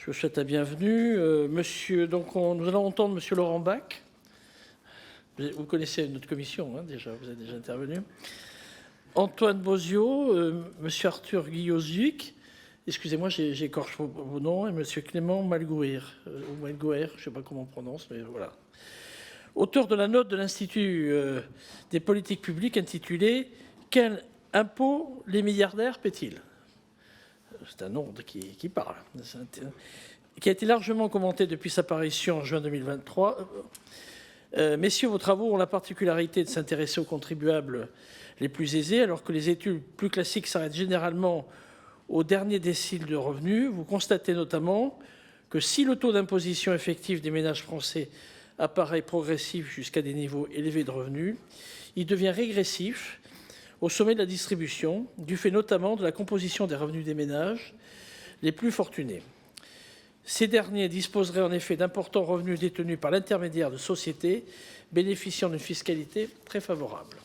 Je vous souhaite la bienvenue. Nous allons entendre M. Laurent Bach. Vous connaissez notre commission, déjà, vous êtes déjà intervenu. Antoine Bozio, M. Arthur Guillauzic, excusez-moi, j'écorche vos noms, et M. Clément Malgouir, ou Malgouer, je ne sais pas comment on prononce, mais voilà. Auteur de la note de l'Institut des politiques publiques intitulée « Quel impôt les milliardaires paient-ils ?» C'est un nom qui parle, qui a été largement commenté depuis sa parution en juin 2023. Messieurs, vos travaux ont la particularité de s'intéresser aux contribuables les plus aisés, alors que les études plus classiques s'arrêtent généralement au dernier décile de revenus. Vous constatez notamment que si le taux d'imposition effectif des ménages français apparaît progressif jusqu'à des niveaux élevés de revenus, il devient régressif au sommet de la distribution, du fait notamment de la composition des revenus des ménages les plus fortunés. Ces derniers disposeraient en effet d'importants revenus détenus par l'intermédiaire de sociétés bénéficiant d'une fiscalité très favorable.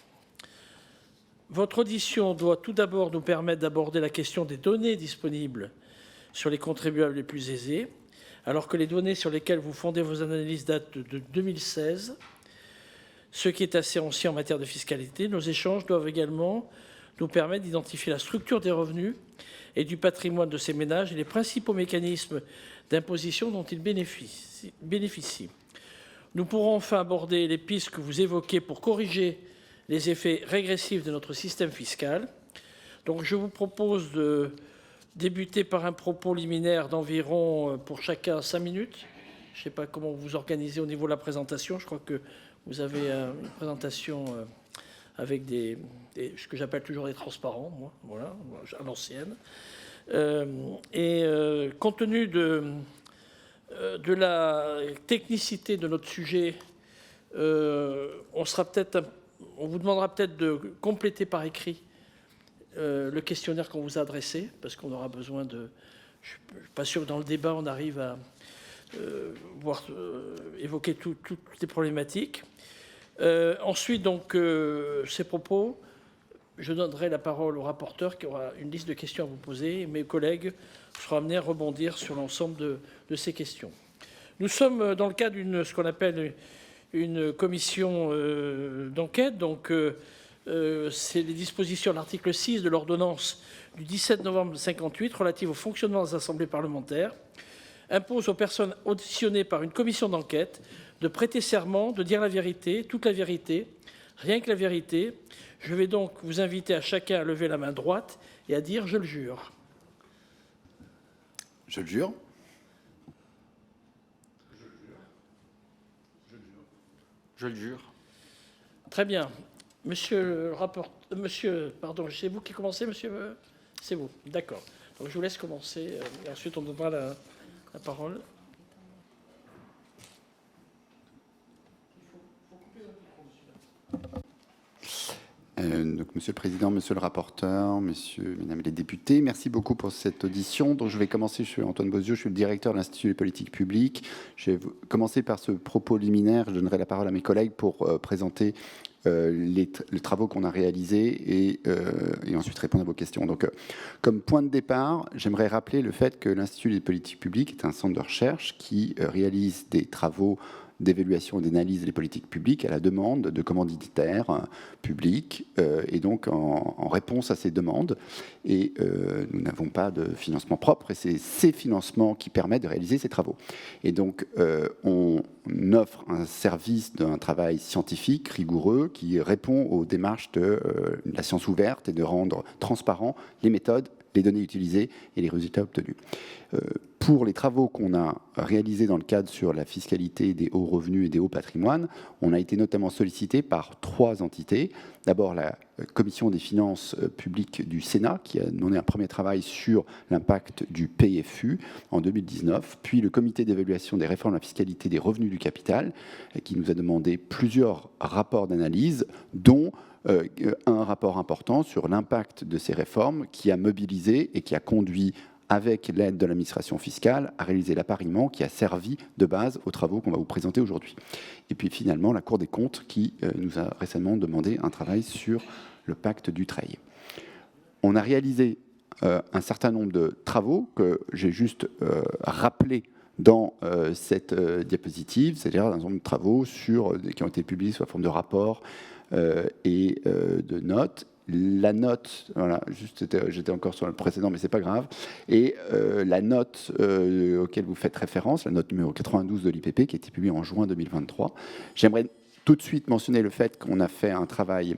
Votre audition doit tout d'abord nous permettre d'aborder la question des données disponibles sur les contribuables les plus aisés, alors que les données sur lesquelles vous fondez vos analyses datent de 2016, ce qui est assez ancien en matière de fiscalité. Nos échanges doivent également nous permettre d'identifier la structure des revenus et du patrimoine de ces ménages et les principaux mécanismes d'imposition dont ils bénéficient. Nous pourrons enfin aborder les pistes que vous évoquez pour corriger les effets régressifs de notre système fiscal. Donc je vous propose de débuter par un propos liminaire d'environ, pour chacun, 5 minutes. Je ne sais pas comment vous organisez au niveau de la présentation. Je crois que vous avez une présentation avec ce que j'appelle toujours des transparents, moi, voilà, à l'ancienne. Compte tenu de la technicité de notre sujet, on vous demandera peut-être de compléter par écrit le questionnaire qu'on vous a adressé, parce qu'on aura besoin de... Je ne suis pas sûr que dans le débat, on arrive à évoquer toutes les problématiques. Ensuite, donc, ces propos, je donnerai la parole au rapporteur qui aura une liste de questions à vous poser. Et mes collègues seront amenés à rebondir sur l'ensemble de ces questions. Nous sommes dans le cadre d'une ce qu'on appelle une commission d'enquête. Donc, c'est les dispositions de l'article 6 de l'ordonnance du 17 novembre 1958 relative au fonctionnement des assemblées parlementaires impose aux personnes auditionnées par une commission d'enquête de prêter serment, de dire la vérité, toute la vérité, rien que la vérité. Je vais donc vous inviter à chacun à lever la main droite et à dire « Je le jure ». Je le jure. Je le jure. Très bien. Monsieur le rapporteur, c'est vous qui commencez, monsieur? C'est vous, d'accord. Donc je vous laisse commencer, et ensuite on donnera la parole. Donc, Monsieur le Président, Monsieur le rapporteur, Messieurs, Mesdames les députés, merci beaucoup pour cette audition. Donc, je vais commencer, je suis Antoine Bozio, je suis le directeur de l'Institut des politiques publiques. Je vais commencer par ce propos liminaire, je donnerai la parole à mes collègues pour présenter les travaux qu'on a réalisés et ensuite répondre à vos questions. Donc, comme point de départ, j'aimerais rappeler le fait que l'Institut des politiques publiques est un centre de recherche qui réalise des travaux d'évaluation et d'analyse des politiques publiques à la demande de commanditaires publics et donc en réponse à ces demandes. Et nous n'avons pas de financement propre et c'est ces financements qui permettent de réaliser ces travaux. Et donc on offre un service d'un travail scientifique rigoureux qui répond aux démarches de la science ouverte et de rendre transparents les méthodes, les données utilisées et les résultats obtenus. Pour les travaux qu'on a réalisés dans le cadre sur la fiscalité des hauts revenus et des hauts patrimoines, on a été notamment sollicité par 3 entités. D'abord, la Commission des finances publiques du Sénat, qui a mené un premier travail sur l'impact du PFU en 2019, puis le Comité d'évaluation des réformes de la fiscalité des revenus du capital, qui nous a demandé plusieurs rapports d'analyse, dont un rapport important sur l'impact de ces réformes qui a mobilisé et qui a conduit avec l'aide de l'administration fiscale, à réaliser l'appariement qui a servi de base aux travaux qu'on va vous présenter aujourd'hui. Et puis finalement, la Cour des comptes qui nous a récemment demandé un travail sur le pacte Dutreil. On a réalisé un certain nombre de travaux que j'ai juste rappelés dans cette diapositive, c'est-à-dire un certain nombre de travaux qui ont été publiés sous la forme de rapports et de notes. La note, voilà, j'étais encore sur le précédent, mais c'est pas grave. Et la note auquel vous faites référence, la note numéro 92 de l'IPP, qui a été publiée en juin 2023. J'aimerais tout de suite mentionner le fait qu'on a fait un travail.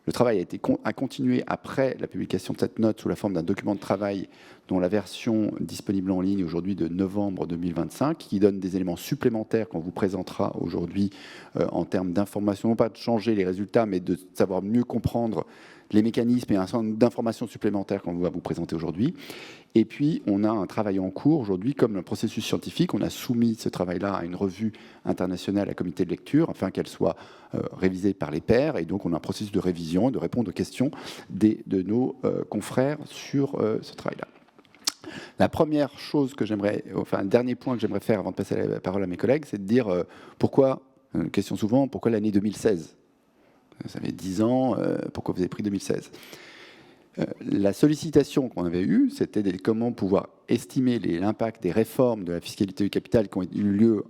Le travail a continué après la publication de cette note sous la forme d'un document de travail dont la version disponible en ligne aujourd'hui de novembre 2025, qui donne des éléments supplémentaires qu'on vous présentera aujourd'hui en termes d'information, non pas de changer les résultats, mais de savoir mieux comprendre les mécanismes et un certain nombre d'informations supplémentaires qu'on va vous présenter aujourd'hui. Et puis, on a un travail en cours aujourd'hui, comme un processus scientifique. On a soumis ce travail-là à une revue internationale à comité de lecture, afin qu'elle soit révisée par les pairs. Et donc, on a un processus de révision, de répondre aux questions de nos confrères sur ce travail-là. La première chose que j'aimerais, enfin, le dernier point que j'aimerais faire avant de passer la parole à mes collègues, c'est de dire pourquoi, question souvent, pourquoi l'année 2016 ? Ça fait 10 ans, pourquoi vous avez pris 2016 ? La sollicitation qu'on avait eue, c'était de comment pouvoir estimer l'impact des réformes de la fiscalité du capital qui ont eu lieu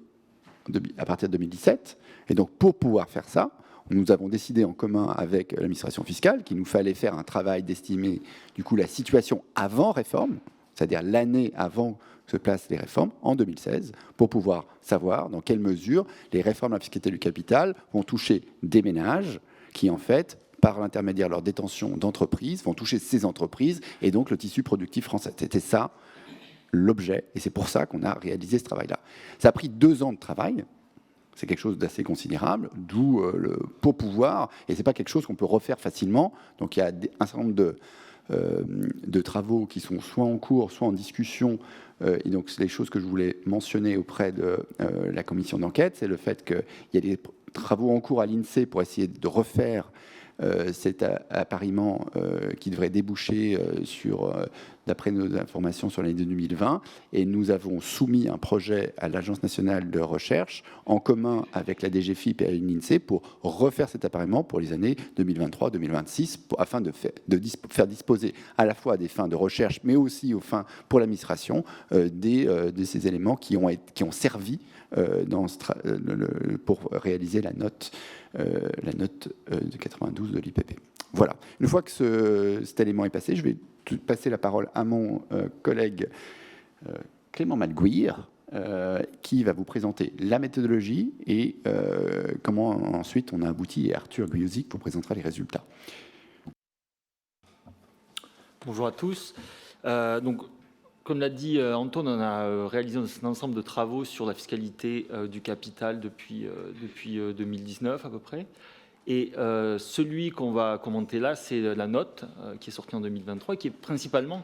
à partir de 2017. Et donc, pour pouvoir faire ça, nous avons décidé en commun avec l'administration fiscale qu'il nous fallait faire un travail d'estimer du coup la situation avant réforme, c'est-à-dire l'année avant que se placent les réformes, en 2016, pour pouvoir savoir dans quelle mesure les réformes de la fiscalité du capital vont toucher des ménages qui, en fait, par l'intermédiaire de leur détention d'entreprises, vont toucher ces entreprises et donc le tissu productif français. C'était ça l'objet, et c'est pour ça qu'on a réalisé ce travail-là. Ça a pris 2 ans de travail, c'est quelque chose d'assez considérable, d'où pour pouvoir, et c'est pas quelque chose qu'on peut refaire facilement, donc il y a un certain nombre de travaux qui sont soit en cours, soit en discussion, et donc c'est les choses que je voulais mentionner auprès de la commission d'enquête, c'est le fait qu'il y a des travaux en cours à l'INSEE pour essayer de refaire cet appariement qui devrait déboucher sur, d'après nos informations, sur l'année 2020. Et nous avons soumis un projet à l'Agence nationale de recherche en commun avec la DGFiP et l'INSEE pour refaire cet appariement pour les années 2023-2026 afin de faire disposer à la fois à des fins de recherche mais aussi aux fins pour l'administration de ces éléments qui ont servi pour réaliser la note de 92 de l'IPP. Voilà. Une fois que cet élément est passé, je vais passer la parole à mon collègue Clément Malguir, qui va vous présenter la méthodologie et comment ensuite on a abouti, et Arthur Guyozik vous présentera les résultats. Bonjour à tous. Donc, comme l'a dit Antoine, on a réalisé un ensemble de travaux sur la fiscalité du capital depuis 2019 à peu près. Et celui qu'on va commenter là, c'est la note qui est sortie en 2023, qui est principalement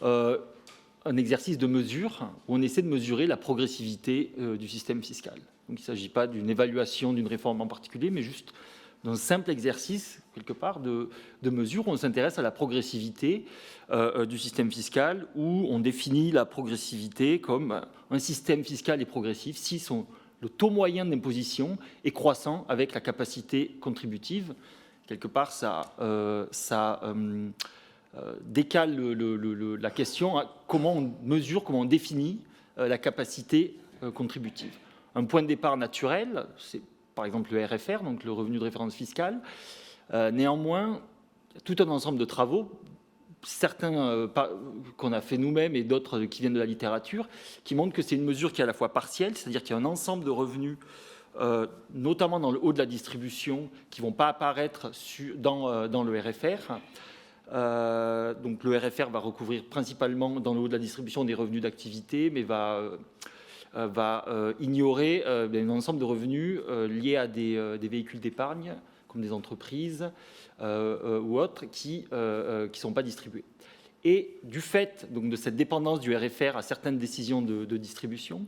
un exercice de mesure où on essaie de mesurer la progressivité du système fiscal. Donc il ne s'agit pas d'une évaluation d'une réforme en particulier, mais juste d'un simple exercice, quelque part, de mesure où on s'intéresse à la progressivité du système fiscal, où on définit la progressivité comme un système fiscal est progressif si le taux moyen d'imposition est croissant avec la capacité contributive. Quelque part, ça décale la question à comment on mesure, comment on définit la capacité contributive. Un point de départ naturel, c'est par exemple le RFR, donc le revenu de référence fiscale. Néanmoins, tout un ensemble de travaux, certains qu'on a fait nous-mêmes et d'autres qui viennent de la littérature, qui montrent que c'est une mesure qui est à la fois partielle, c'est-à-dire qu'il y a un ensemble de revenus, notamment dans le haut de la distribution, qui ne vont pas apparaître dans le RFR. Donc le RFR va recouvrir principalement dans le haut de la distribution des revenus d'activité, mais va ignorer un ensemble de revenus liés à des véhicules d'épargne, comme des entreprises ou autres, qui ne sont pas distribués. Et du fait donc, de cette dépendance du RFR à certaines décisions de distribution,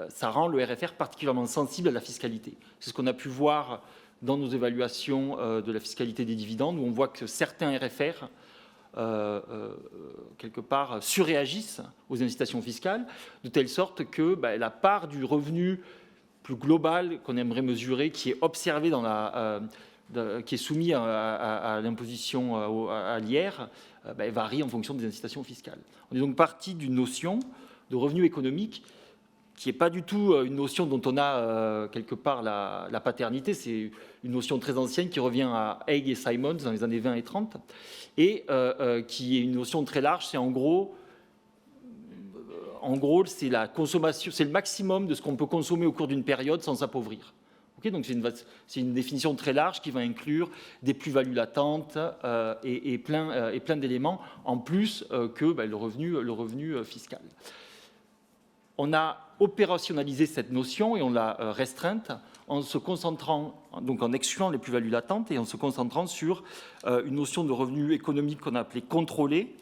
ça rend le RFR particulièrement sensible à la fiscalité. C'est ce qu'on a pu voir dans nos évaluations de la fiscalité des dividendes, où on voit que certains RFR quelque part surréagissent aux incitations fiscales, de telle sorte que la part du revenu plus global qu'on aimerait mesurer, qui est observée dans qui est soumis à l'imposition à l'IR varie en fonction des incitations fiscales. On est donc parti d'une notion de revenu économique qui n'est pas du tout une notion dont on a quelque part la paternité. C'est une notion très ancienne qui revient à Haig et Simons dans les années 20 et 30, et qui est une notion très large. C'est en gros, c'est la consommation, c'est le maximum de ce qu'on peut consommer au cours d'une période sans s'appauvrir. Okay, donc c'est une définition très large qui va inclure des plus-values latentes et plein d'éléments, en plus que le revenu fiscal. On a opérationnalisé cette notion et on l'a restreinte en se concentrant, donc en excluant les plus-values latentes et en se concentrant sur une notion de revenu économique qu'on a appelée contrôlé,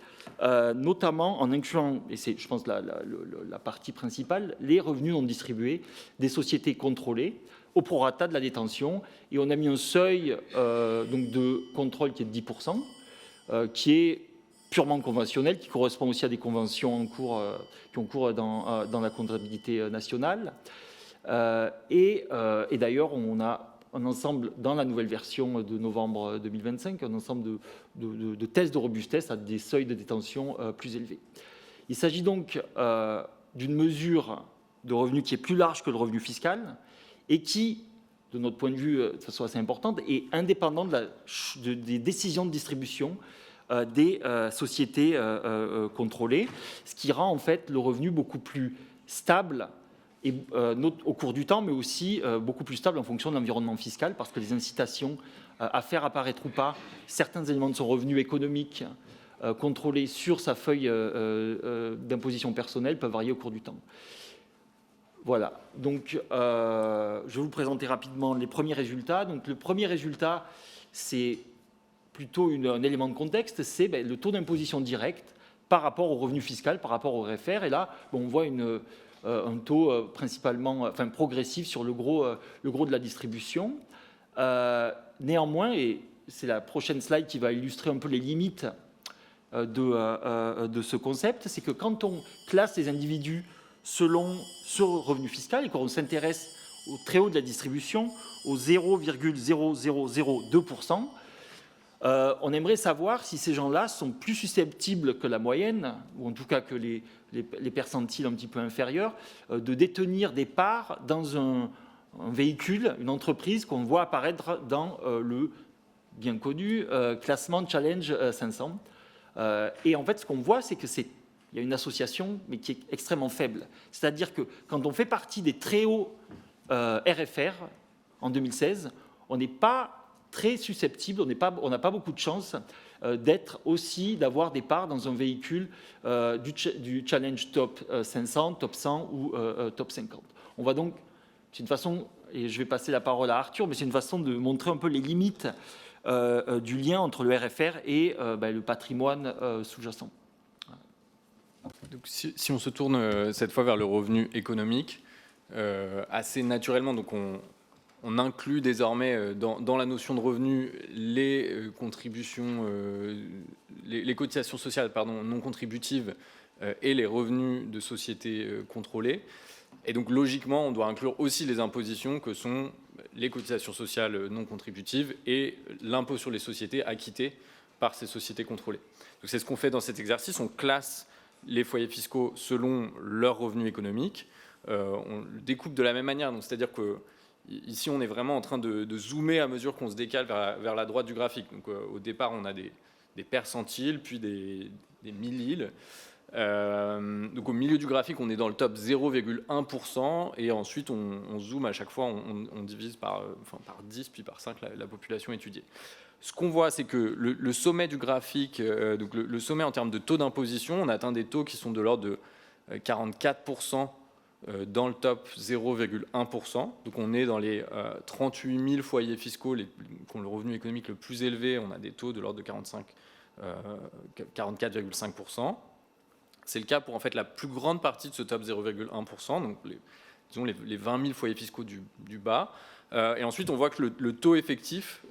notamment en incluant, et c'est je pense la partie principale, les revenus non distribués des sociétés contrôlées au prorata de la détention. Et on a mis un seuil donc de contrôle qui est de 10%, qui est purement conventionnel, qui correspond aussi à des conventions qui ont cours dans la comptabilité nationale. Et d'ailleurs, on a un ensemble, dans la nouvelle version de novembre 2025, un ensemble de tests de robustesse à des seuils de détention plus élevés. Il s'agit donc d'une mesure de revenu qui est plus large que le revenu fiscal et qui, de notre point de vue, de façon assez importante, est indépendante des décisions de distribution des sociétés contrôlées, ce qui rend en fait le revenu beaucoup plus stable et, au cours du temps, mais aussi beaucoup plus stable en fonction de l'environnement fiscal, parce que les incitations à faire apparaître ou pas certains éléments de son revenu économique contrôlé sur sa feuille d'imposition personnelle peuvent varier au cours du temps. Voilà, donc je vais vous présenter rapidement les premiers résultats. Donc le premier résultat, c'est plutôt un élément de contexte, c'est le taux d'imposition directe par rapport au revenu fiscal, par rapport au RFR. Et là, on voit un taux principalement, progressif sur le gros de la distribution. Néanmoins, et c'est la prochaine slide qui va illustrer un peu les limites de ce concept, c'est que quand on classe les individus selon ce revenu fiscal et qu'on s'intéresse au très haut de la distribution, au 0,0002%, on aimerait savoir si ces gens-là sont plus susceptibles que la moyenne, ou en tout cas que les percentiles un petit peu inférieurs, de détenir des parts dans un véhicule, une entreprise qu'on voit apparaître dans le bien connu classement Challenge 500. Et en fait, ce qu'on voit, c'est qu'il y a une association, mais qui est extrêmement faible. C'est-à-dire que quand on fait partie des très hauts RFR en 2016, on n'est pas très susceptible, on n'a pas beaucoup de chance d'avoir des parts dans un véhicule du Challenge Top 500, Top 100 ou Top 50. On va donc, c'est une façon, et je vais passer la parole à Arthur, mais c'est une façon de montrer un peu les limites du lien entre le RFR et le patrimoine sous-jacent. Donc, si on se tourne cette fois vers le revenu économique, assez naturellement, donc on inclut désormais dans la notion de revenu les contributions, les cotisations sociales non contributives et les revenus de sociétés contrôlées. Et donc logiquement, on doit inclure aussi les impositions que sont les cotisations sociales non contributives et l'impôt sur les sociétés acquitté par ces sociétés contrôlées. Donc c'est ce qu'on fait dans cet exercice. On classe les foyers fiscaux selon leurs revenus économiques. On le découpe de la même manière. Donc c'est-à-dire que ici, on est vraiment en train de zoomer à mesure qu'on se décale vers la droite du graphique. Donc, au départ, on a des percentiles, puis des milliles. Donc, au milieu du graphique, on est dans le top 0,1%. Et ensuite, on zoome à chaque fois, on divise par 10, puis par 5 la population étudiée. Ce qu'on voit, c'est que le sommet du graphique, donc le sommet en termes de taux d'imposition, on atteint des taux qui sont de l'ordre de 44%. Dans le top 0,1%. Donc on est dans les 38 000 foyers fiscaux qui ont le revenu économique le plus élevé. On a des taux de l'ordre de 44,5%. C'est le cas pour en fait la plus grande partie de ce top 0,1%, donc disons les 20 000 foyers fiscaux du bas. Et ensuite on voit que le taux effectif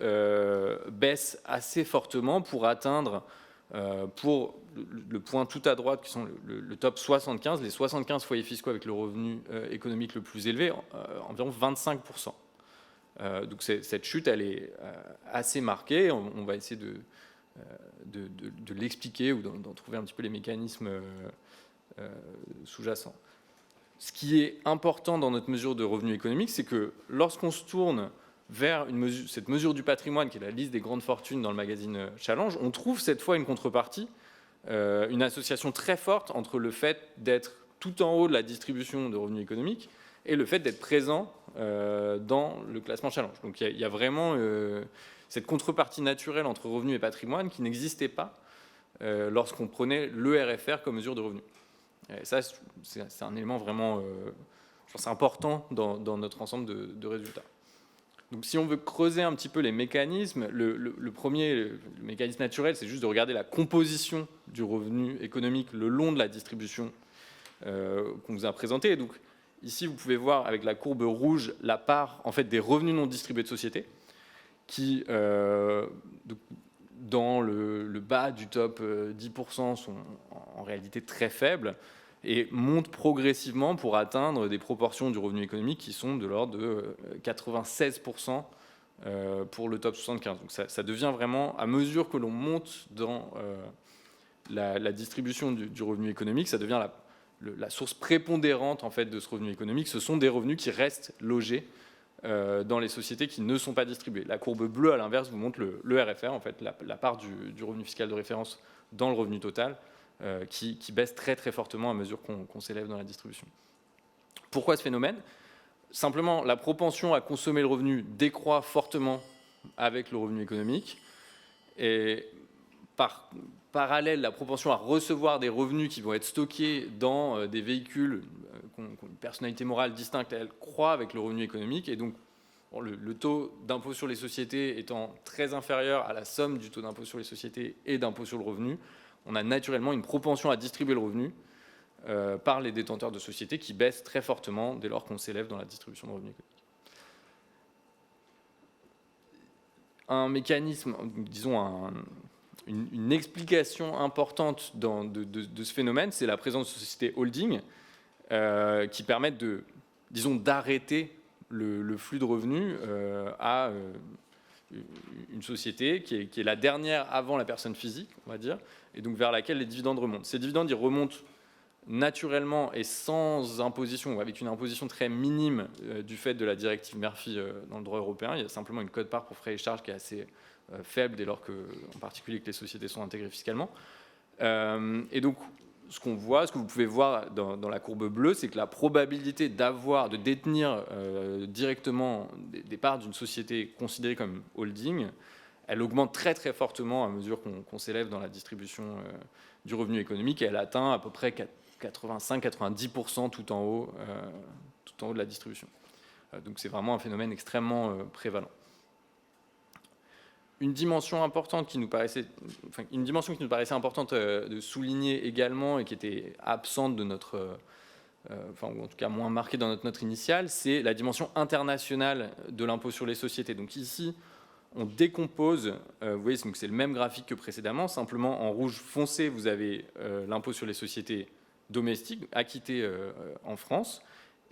baisse assez fortement pour atteindre pour le point tout à droite, qui sont le top 75, les 75 foyers fiscaux avec le revenu économique le plus élevé, environ 25%. Donc cette chute, elle est assez marquée. On va essayer de l'expliquer ou d'en trouver un petit peu les mécanismes sous-jacents. Ce qui est important dans notre mesure de revenu économique, c'est que lorsqu'on se tourne vers cette mesure du patrimoine, qui est la liste des grandes fortunes dans le magazine Challenge, on trouve cette fois une contrepartie, une association très forte entre le fait d'être tout en haut de la distribution de revenus économiques et le fait d'être présent dans le classement Challenge. Donc il y a vraiment cette contrepartie naturelle entre revenus et patrimoine qui n'existait pas lorsqu'on prenait le RFR comme mesure de revenu. Et ça, c'est un élément vraiment je pense, important dans notre ensemble de résultats. Donc si on veut creuser un petit peu les mécanismes, le premier le mécanisme naturel, c'est juste de regarder la composition du revenu économique le long de la distribution qu'on vous a présentée. Donc ici, vous pouvez voir avec la courbe rouge la part en fait, des revenus non distribués de société qui, dans le bas du top 10%, sont en réalité très faibles et montent progressivement pour atteindre des proportions du revenu économique qui sont de l'ordre de 96% pour le top 75. Donc ça devient vraiment, à mesure que l'on monte dans la distribution du revenu économique, ça devient la source prépondérante en fait, de ce revenu économique. Ce sont des revenus qui restent logés dans les sociétés qui ne sont pas distribuées. La courbe bleue, à l'inverse, vous montre le RFR, en fait, la part du revenu fiscal de référence dans le revenu total, qui baisse très très fortement à mesure qu'on s'élève dans la distribution. Pourquoi ce phénomène ? Simplement, la propension à consommer le revenu décroît fortement avec le revenu économique, et par parallèle, la propension à recevoir des revenus qui vont être stockés dans des véhicules qui ont une personnalité morale distincte, elle croît avec le revenu économique, et donc le taux d'impôt sur les sociétés étant très inférieur à la somme du taux d'impôt sur les sociétés et d'impôt sur le revenu, on a naturellement une propension à distribuer le revenu par les détenteurs de sociétés qui baisse très fortement dès lors qu'on s'élève dans la distribution de revenus économiques. Un mécanisme, disons une explication importante de ce phénomène, c'est la présence de sociétés holding qui permettent d'arrêter le flux de revenus à une société qui est la dernière avant la personne physique, on va dire, et donc vers laquelle les dividendes remontent. Ces dividendes, ils remontent naturellement et sans imposition, ou avec une imposition très minime du fait de la directive Murphy dans le droit européen. Il y a simplement une quote-part pour frais et charges qui est assez faible dès lors que, en particulier, que les sociétés sont intégrées fiscalement. Et donc, ce qu'on voit, ce que vous pouvez voir dans la courbe bleue, c'est que la probabilité de détenir directement des parts d'une société considérée comme holding, elle augmente très très fortement à mesure qu'on s'élève dans la distribution du revenu économique, et elle atteint à peu près 85-90% tout en haut de la distribution. Donc c'est vraiment un phénomène extrêmement prévalent. Une dimension importante qui nous paraissait importante de souligner également et qui était absente de notre, ou en tout cas moins marquée dans notre note initiale, c'est la dimension internationale de l'impôt sur les sociétés. Donc ici, on décompose, vous voyez, c'est le même graphique que précédemment, simplement en rouge foncé, vous avez l'impôt sur les sociétés domestiques acquitté en France,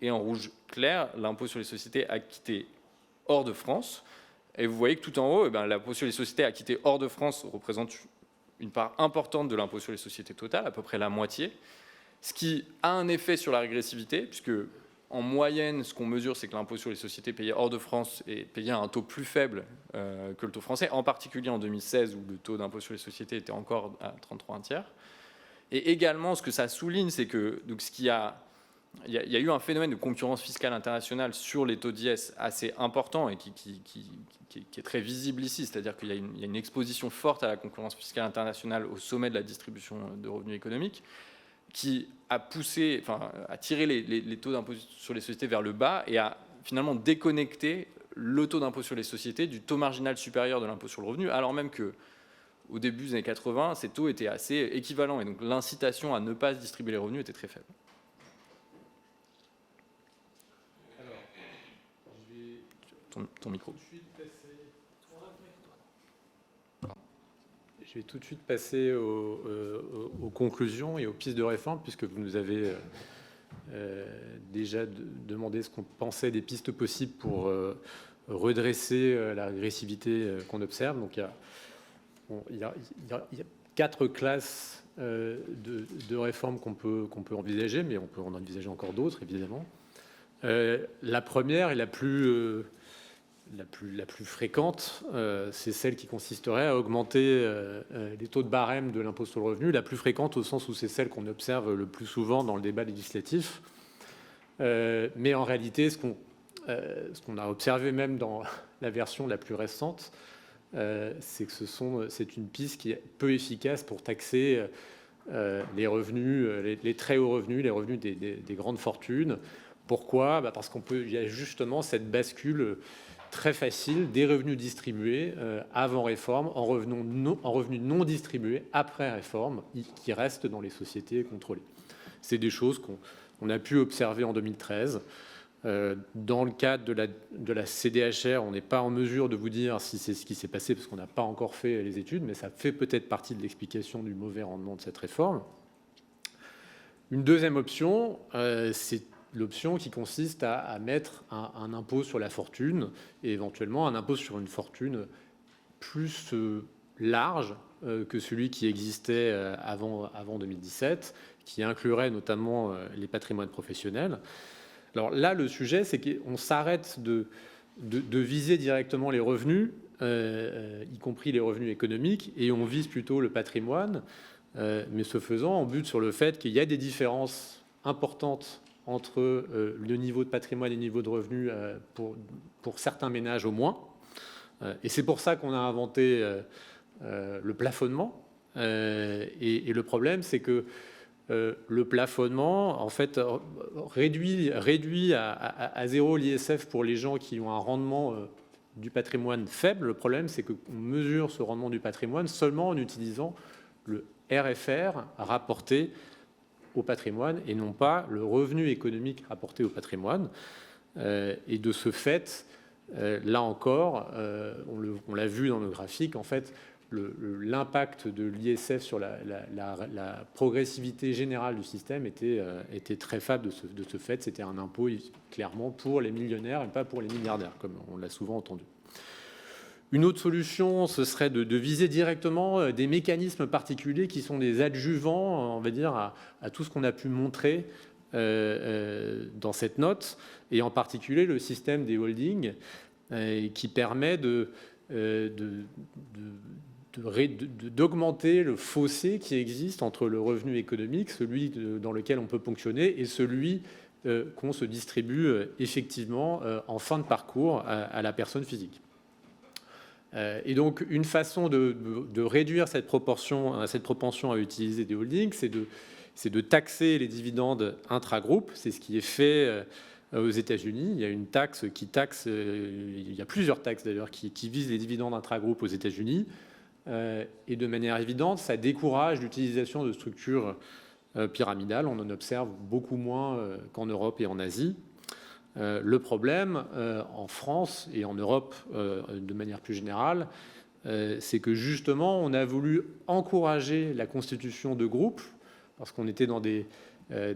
et en rouge clair, l'impôt sur les sociétés acquitté hors de France. Et vous voyez que tout en haut, l'impôt sur les sociétés acquitté hors de France représente une part importante de l'impôt sur les sociétés total, à peu près la moitié, ce qui a un effet sur la régressivité, puisque en moyenne, ce qu'on mesure, c'est que l'impôt sur les sociétés payé hors de France est payé à un taux plus faible que le taux français, en particulier en 2016, où le taux d'impôt sur les sociétés était encore à 33 1/3. Et également, ce que ça souligne, c'est que il y a eu un phénomène de concurrence fiscale internationale sur les taux d'IS assez important et qui est très visible ici, c'est-à-dire qu'il y a une exposition forte à la concurrence fiscale internationale au sommet de la distribution de revenus économiques, qui a tiré les taux d'impôt sur les sociétés vers le bas et a finalement déconnecté le taux d'impôt sur les sociétés du taux marginal supérieur de l'impôt sur le revenu, alors même que au début des années 80, ces taux étaient assez équivalents, et donc l'incitation à ne pas distribuer les revenus était très faible. Ton micro. Je vais tout de suite passer aux conclusions et aux pistes de réforme, puisque vous nous avez déjà demandé ce qu'on pensait des pistes possibles pour redresser la régressivité qu'on observe. Donc il y a 4 classes de réformes qu'on peut envisager, mais on peut en envisager encore d'autres, évidemment. La première et la plus fréquente, c'est celle qui consisterait à augmenter les taux de barème de l'impôt sur le revenu, la plus fréquente au sens où c'est celle qu'on observe le plus souvent dans le débat législatif. Mais en réalité, ce qu'on a observé même dans la version la plus récente, c'est que c'est une piste qui est peu efficace pour taxer les revenus, les très hauts revenus, les revenus des grandes fortunes. Pourquoi ? Parce qu'il y a justement cette bascule très facile des revenus distribués avant réforme en revenus non distribués après réforme, qui restent dans les sociétés contrôlées. C'est des choses qu'on a pu observer en 2013. Dans le cadre de la CDHR, on n'est pas en mesure de vous dire si c'est ce qui s'est passé parce qu'on n'a pas encore fait les études, mais ça fait peut-être partie de l'explication du mauvais rendement de cette réforme. Une deuxième option, c'est l'option qui consiste à mettre un impôt sur la fortune et éventuellement un impôt sur une fortune plus large que celui qui existait avant 2017, qui inclurait notamment les patrimoines professionnels. Alors là, le sujet, c'est qu'on s'arrête de viser directement les revenus, y compris les revenus économiques, et on vise plutôt le patrimoine, mais ce faisant, on bute sur le fait qu'il y a des différences importantes entre le niveau de patrimoine et le niveau de revenus pour certains ménages au moins. Et c'est pour ça qu'on a inventé le plafonnement. Et le problème, c'est que le plafonnement, en fait, réduit à zéro l'ISF pour les gens qui ont un rendement du patrimoine faible. Le problème, c'est qu'on mesure ce rendement du patrimoine seulement en utilisant le RFR rapporté au patrimoine et non pas le revenu économique rapporté au patrimoine. Et de ce fait, là encore, on l'a vu dans nos graphiques, en fait, l'impact de l'ISF sur la progressivité générale du système était très faible de ce fait. C'était un impôt clairement pour les millionnaires et pas pour les milliardaires, comme on l'a souvent entendu. Une autre solution, ce serait de viser directement des mécanismes particuliers qui sont des adjuvants, on va dire, à tout ce qu'on a pu montrer dans cette note, et en particulier le système des holdings qui permet d'augmenter le fossé qui existe entre le revenu économique, celui dans lequel on peut ponctionner, et celui qu'on se distribue effectivement en fin de parcours à la personne physique. Et donc, une façon de réduire cette propension à utiliser des holdings, c'est de taxer les dividendes intra-groupes. C'est ce qui est fait aux États-Unis. Il y a une taxe il y a plusieurs taxes d'ailleurs qui visent les dividendes intra-groupes aux États-Unis. Et de manière évidente, ça décourage l'utilisation de structures pyramidales. On en observe beaucoup moins qu'en Europe et en Asie. Le problème en France et en Europe de manière plus générale, c'est que justement on a voulu encourager la constitution de groupes parce qu'on était dans des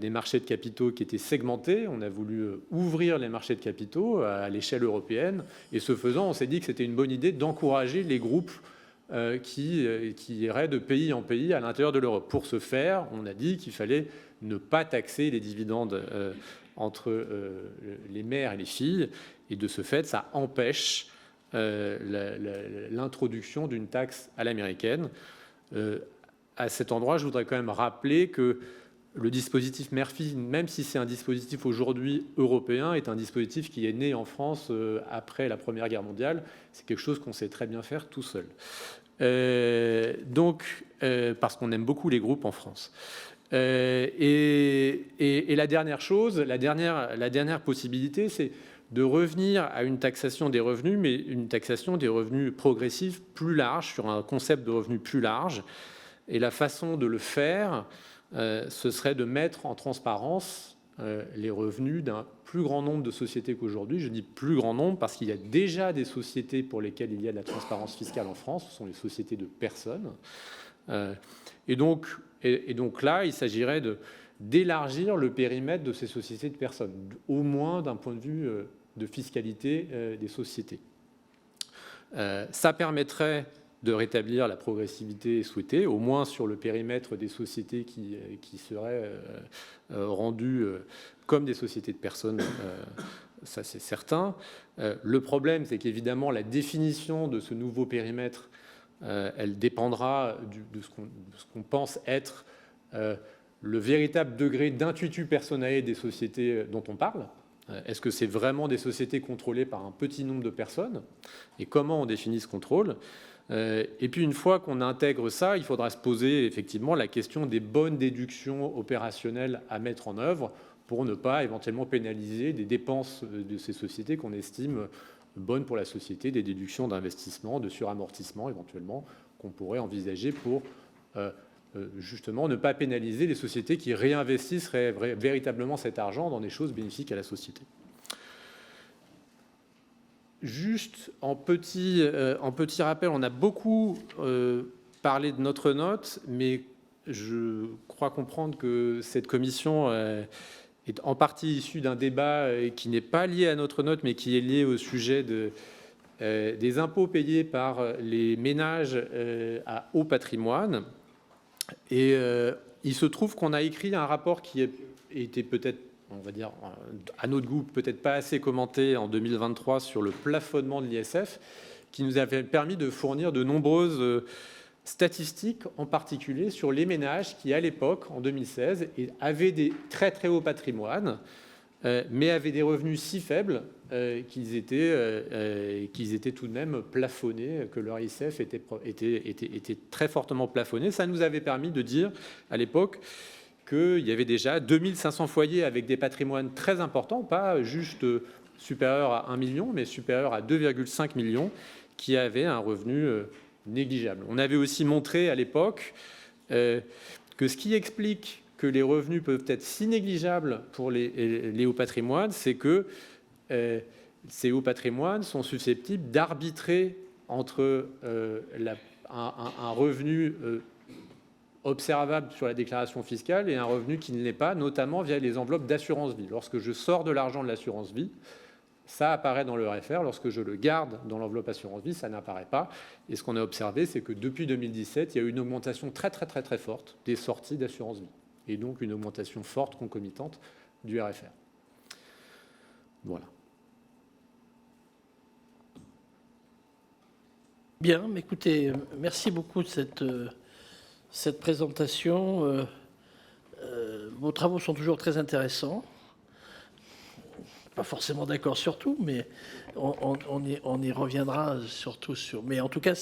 marchés de capitaux qui étaient segmentés. On a voulu ouvrir les marchés de capitaux à l'échelle européenne et ce faisant, on s'est dit que c'était une bonne idée d'encourager les groupes qui iraient de pays en pays à l'intérieur de l'Europe. Pour ce faire, on a dit qu'il fallait ne pas taxer les dividendes entre les mères et les filles, et de ce fait, ça empêche l'introduction d'une taxe à l'américaine. À cet endroit, je voudrais quand même rappeler que le dispositif Murphy, même si c'est un dispositif aujourd'hui européen, est un dispositif qui est né en France après la Première Guerre mondiale. C'est quelque chose qu'on sait très bien faire tout seul. Parce qu'on aime beaucoup les groupes en France. Et la dernière chose, la dernière possibilité, c'est de revenir à une taxation des revenus, mais une taxation des revenus progressifs plus large, sur un concept de revenus plus large. Et la façon de le faire, ce serait de mettre en transparence les revenus d'un plus grand nombre de sociétés qu'aujourd'hui. Je dis plus grand nombre parce qu'il y a déjà des sociétés pour lesquelles il y a de la transparence fiscale en France. Ce sont les sociétés de personnes. Et donc là, il s'agirait d'élargir le périmètre de ces sociétés de personnes, au moins d'un point de vue de fiscalité des sociétés. Ça permettrait de rétablir la progressivité souhaitée, au moins sur le périmètre des sociétés qui seraient rendues comme des sociétés de personnes, ça c'est certain. Le problème, c'est qu'évidemment, la définition de ce nouveau périmètre, elle dépendra de ce qu'on pense être le véritable degré d'intuitu personae des sociétés dont on parle. Est-ce que c'est vraiment des sociétés contrôlées par un petit nombre de personnes? Et comment on définit ce contrôle? Et puis une fois qu'on intègre ça, il faudra se poser effectivement la question des bonnes déductions opérationnelles à mettre en œuvre pour ne pas éventuellement pénaliser des dépenses de ces sociétés qu'on estime bonnes pour la société, des déductions d'investissement, de suramortissement éventuellement qu'on pourrait envisager pour justement ne pas pénaliser les sociétés qui réinvestissent véritablement cet argent dans des choses bénéfiques à la société. Juste en petit rappel, on a beaucoup parlé de notre note, mais je crois comprendre que cette commission est en partie issue d'un débat qui n'est pas lié à notre note, mais qui est lié au sujet des impôts payés par les ménages à haut patrimoine. Et il se trouve qu'on a écrit un rapport qui était peut-être, on va dire, à notre goût, peut-être pas assez commenté en 2023 sur le plafonnement de l'ISF, qui nous avait permis de fournir de nombreuses statistiques, en particulier sur les ménages qui, à l'époque, en 2016, avaient des très très hauts patrimoines, mais avaient des revenus si faibles qu'ils étaient tout de même plafonnés, que leur ISF était très fortement plafonné. Ça nous avait permis de dire, à l'époque, qu'il y avait déjà 2500 foyers avec des patrimoines très importants, pas juste supérieurs à 1 million, mais supérieurs à 2,5 millions, qui avaient un revenu négligeable. On avait aussi montré à l'époque que ce qui explique que les revenus peuvent être si négligeables pour les hauts patrimoines, c'est que ces hauts patrimoines sont susceptibles d'arbitrer entre un revenu observable sur la déclaration fiscale et un revenu qui ne l'est pas, notamment via les enveloppes d'assurance vie. Lorsque je sors de l'argent de l'assurance vie, ça apparaît dans le RFR. Lorsque je le garde dans l'enveloppe assurance vie, ça n'apparaît pas. Et ce qu'on a observé, c'est que depuis 2017, il y a eu une augmentation très forte des sorties d'assurance vie. Et donc une augmentation forte, concomitante, du RFR. Voilà. Bien, mais écoutez, merci beaucoup de cette présentation. Vos travaux sont toujours très intéressants. Pas forcément d'accord sur tout, mais on y reviendra surtout sur... Mais en tout cas,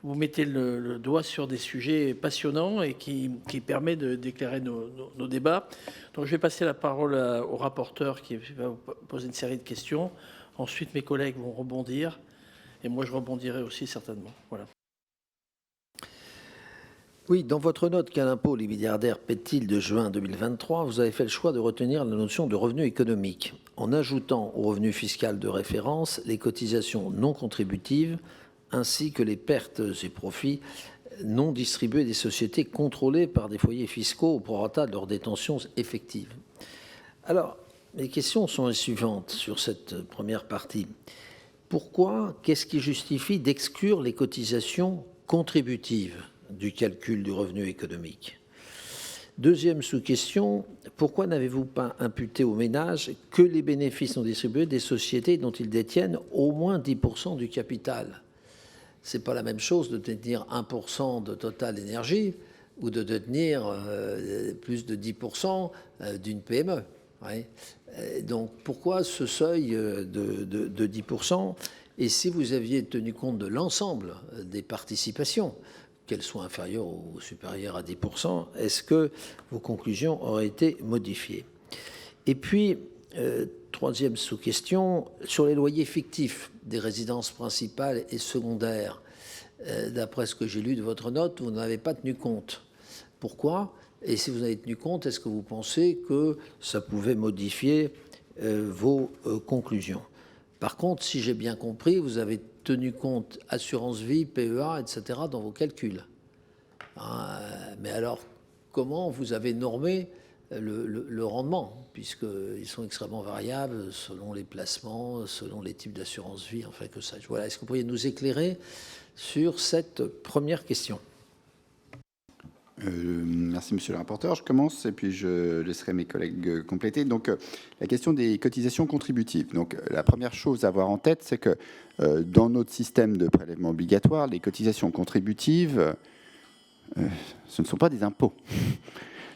vous mettez le doigt sur des sujets passionnants et qui permet d'éclairer nos débats. Donc je vais passer la parole au rapporteur qui va vous poser une série de questions. Ensuite, mes collègues vont rebondir. Et moi, je rebondirai aussi certainement. Voilà. Oui, dans votre note « Quel impôt les milliardaires paient-ils » de juin 2023, vous avez fait le choix de retenir la notion de revenu économique, en ajoutant au revenu fiscal de référence les cotisations non contributives ainsi que les pertes et profits non distribués des sociétés contrôlées par des foyers fiscaux au prorata de leur détention effective. Alors, les questions sont les suivantes sur cette première partie. Pourquoi, qu'est-ce qui justifie d'exclure les cotisations contributives du calcul du revenu économique? Deuxième sous-question, pourquoi n'avez-vous pas imputé aux ménages que les bénéfices non distribués des sociétés dont ils détiennent au moins 10% du capital? Ce n'est pas la même chose de détenir 1% de Total Énergie ou de détenir plus de 10% d'une PME. Ouais. Donc pourquoi ce seuil de 10%? Et si vous aviez tenu compte de l'ensemble des participations, qu'elles soient inférieures ou supérieures à 10%, est-ce que vos conclusions auraient été modifiées? Et puis, troisième sous-question, sur les loyers fictifs des résidences principales et secondaires, d'après ce que j'ai lu de votre note, vous n'en avez pas tenu compte. Pourquoi? Et si vous en avez tenu compte, est-ce que vous pensez que ça pouvait modifier vos conclusions? Par contre, si j'ai bien compris, vous avez tenu compte assurance vie, PEA, etc. dans vos calculs. Mais alors, comment vous avez normé le rendement, puisqu'ils sont extrêmement variables selon les placements, selon les types d'assurance vie, enfin que ça. Voilà. Est-ce que vous pourriez nous éclairer sur cette première question? Merci, monsieur le rapporteur. Je commence et puis je laisserai mes collègues compléter. Donc, la question des cotisations contributives. Donc, la première chose à avoir en tête, c'est que dans notre système de prélèvement obligatoire, les cotisations contributives, ce ne sont pas des impôts.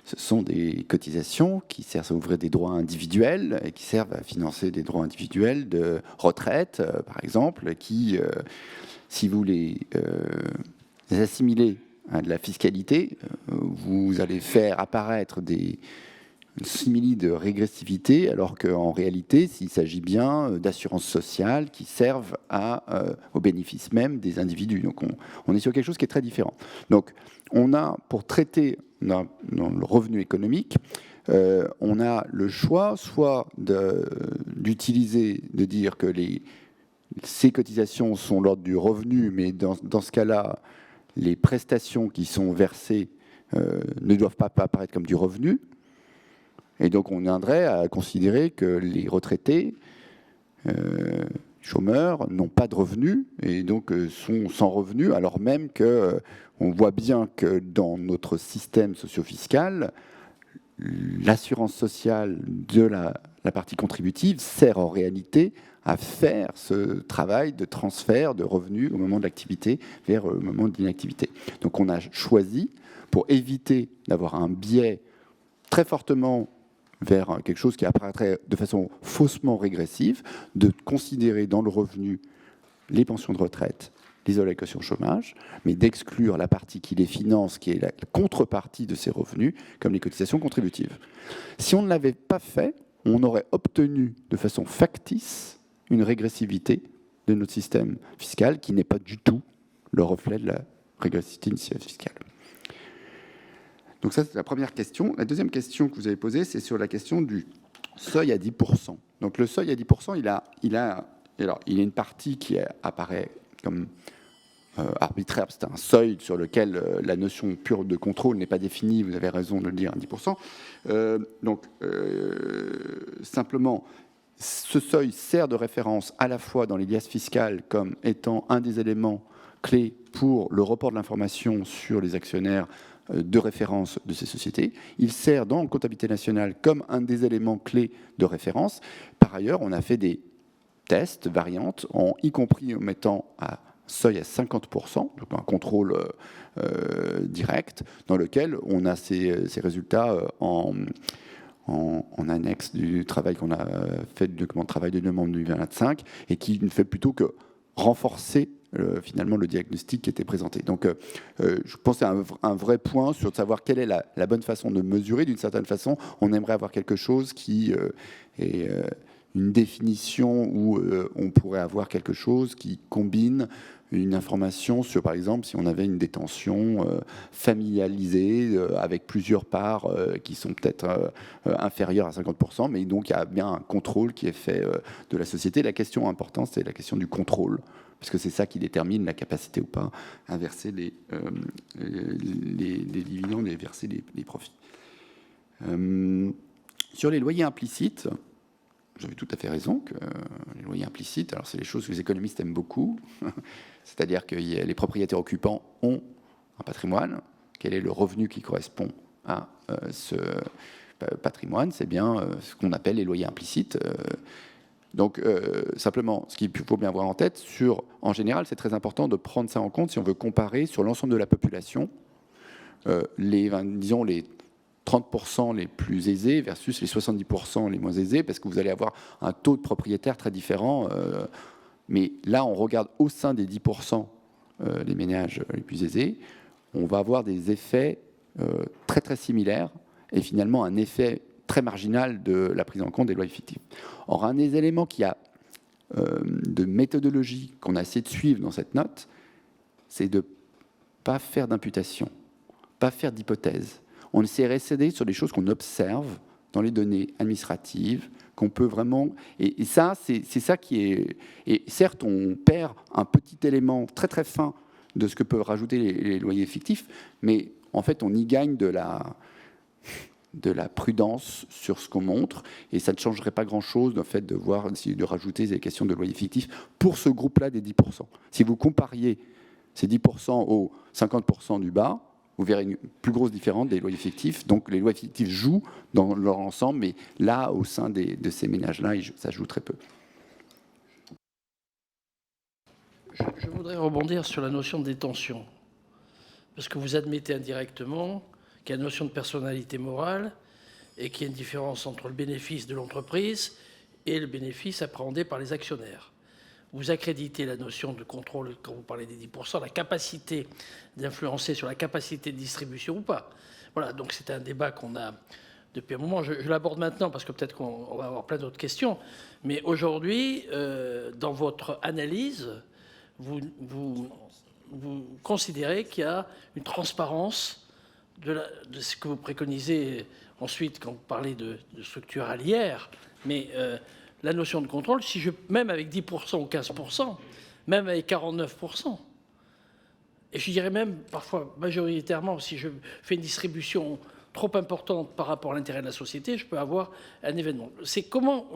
Ce sont des cotisations qui servent à ouvrir des droits individuels et qui servent à financer des droits individuels de retraite, par exemple, qui, si vous les assimilez à de la fiscalité, vous allez faire apparaître des simili de régressivité, alors qu'en réalité, s'il s'agit bien d'assurances sociales qui servent au bénéfice même des individus. Donc on est sur quelque chose qui est très différent. Donc on a, pour traiter dans le revenu économique, on a le choix soit d'utiliser, de dire que ces cotisations sont l'ordre du revenu, mais dans ce cas-là, les prestations qui sont versées ne doivent pas apparaître comme du revenu. Et donc, on viendrait à considérer que les retraités, chômeurs, n'ont pas de revenus et donc sont sans revenus, alors même qu'on voit bien que dans notre système socio-fiscal, l'assurance sociale de la partie contributive sert en réalité à faire ce travail de transfert de revenus au moment de l'activité vers le moment de l'inactivité. Donc on a choisi, pour éviter d'avoir un biais très fortement vers quelque chose qui apparaîtrait de façon faussement régressive, de considérer dans le revenu les pensions de retraite, les allocations chômage, mais d'exclure la partie qui les finance, qui est la contrepartie de ces revenus, comme les cotisations contributives. Si on ne l'avait pas fait, on aurait obtenu de façon factice une régressivité de notre système fiscal qui n'est pas du tout le reflet de la régressivité initiale fiscale. Donc ça, c'est la première question. La deuxième question que vous avez posée, c'est sur la question du seuil à 10%. Donc le seuil à 10%, il a une partie qui apparaît comme arbitraire. C'est un seuil sur lequel la notion pure de contrôle n'est pas définie, vous avez raison de le dire, à 10%. Simplement, ce seuil sert de référence à la fois dans les liasses fiscales comme étant un des éléments clés pour le report de l'information sur les actionnaires de référence de ces sociétés. Il sert dans la comptabilité nationale comme un des éléments clés de référence. Par ailleurs, on a fait des tests, variantes, y compris en mettant un seuil à 50%, donc un contrôle direct, dans lequel on a ces résultats en annexe du travail qu'on a fait, du document de travail de novembre 2025, et qui ne fait plutôt que renforcer finalement le diagnostic qui était présenté. Donc je pense que c'est un vrai point sur de savoir quelle est la bonne façon de mesurer. D'une certaine façon, on aimerait avoir quelque chose qui est une définition où on pourrait avoir quelque chose qui combine une information sur, par exemple, si on avait une détention familialisée avec plusieurs parts qui sont peut-être inférieures à 50%, mais donc il y a bien un contrôle qui est fait de la société. La question importante, c'est la question du contrôle, parce que c'est ça qui détermine la capacité ou pas à verser les dividendes et verser les profits. Sur les loyers implicites, vous avez tout à fait raison que les loyers implicites, alors c'est les choses que les économistes aiment beaucoup, c'est-à-dire que les propriétaires occupants ont un patrimoine. Quel est le revenu qui correspond à ce patrimoine? C'est bien ce qu'on appelle les loyers implicites. Donc, simplement, ce qu'il faut bien avoir en tête, en général, c'est très important de prendre ça en compte si on veut comparer sur l'ensemble de la population les 30% les plus aisés versus les 70% les moins aisés, parce que vous allez avoir un taux de propriétaires très différent. Mais là, on regarde au sein des 10% les ménages les plus aisés, on va avoir des effets très très similaires et finalement un effet très marginal de la prise en compte des loyers fictifs. Or, un des éléments qui a de méthodologie qu'on a essayé de suivre dans cette note, c'est de ne pas faire d'imputation, pas faire d'hypothèse. On essaie de rester sur des choses qu'on observe dans les données administratives, qu'on peut vraiment... Et ça, c'est ça qui est... Et certes, on perd un petit élément très très fin de ce que peuvent rajouter les loyers fictifs, mais en fait, on y gagne de la de la prudence sur ce qu'on montre, et ça ne changerait pas grand-chose dans le fait de voir, de rajouter des questions de loyer fictif pour ce groupe-là des 10%. Si vous compariez ces 10% aux 50% du bas, vous verrez une plus grosse différence des loyers fictifs. Donc les loyers fictifs jouent dans leur ensemble, mais là, au sein de ces ménages-là, ça joue très peu. Je voudrais rebondir sur la notion de détention, parce que vous admettez indirectement qu'il y a une notion de personnalité morale et qu'il y a une différence entre le bénéfice de l'entreprise et le bénéfice appréhendé par les actionnaires. Vous accréditez la notion de contrôle, quand vous parlez des 10%, la capacité d'influencer sur la capacité de distribution ou pas. Voilà, donc c'est un débat qu'on a depuis un moment. Je l'aborde maintenant parce que peut-être qu'on va avoir plein d'autres questions. Mais aujourd'hui, dans votre analyse, vous considérez qu'il y a une transparence de ce que vous préconisez ensuite quand vous parlez de structure allière, mais la notion de contrôle, même avec 10% ou 15%, même avec 49%, et je dirais même parfois majoritairement, si je fais une distribution trop importante par rapport à l'intérêt de la société, je peux avoir un événement. C'est comment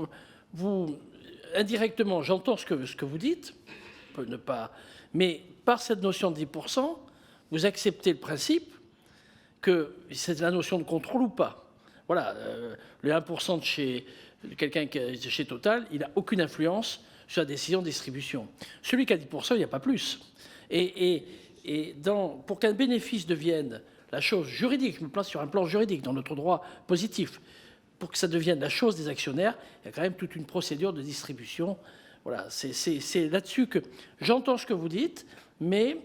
vous, indirectement, j'entends ce que vous dites, peut ne pas, mais par cette notion de 10%, vous acceptez le principe que c'est la notion de contrôle ou pas. Voilà, le 1% de chez quelqu'un qui est chez Total, il n'a aucune influence sur la décision de distribution. Celui qui a 10%, il n'y a pas plus. Pour qu'un bénéfice devienne la chose juridique, je me place sur un plan juridique, dans notre droit positif, pour que ça devienne la chose des actionnaires, il y a quand même toute une procédure de distribution. Voilà, c'est là-dessus que j'entends ce que vous dites, mais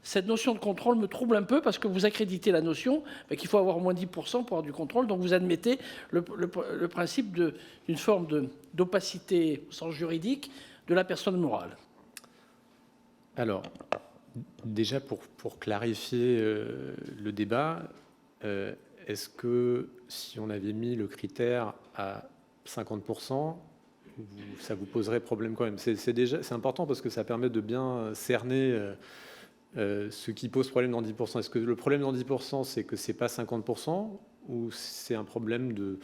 cette notion de contrôle me trouble un peu parce que vous accréditez la notion qu'il faut avoir au moins 10% pour avoir du contrôle, donc vous admettez le principe d'une forme d'opacité au sens juridique de la personne morale. Alors, déjà pour clarifier le débat, est-ce que si on avait mis le critère à 50%, ça vous poserait problème quand même? C'est important parce que ça permet de bien cerner ce qui pose problème dans 10%. Est-ce que le problème dans 10%, c'est que ce n'est pas 50% ou c'est un problème de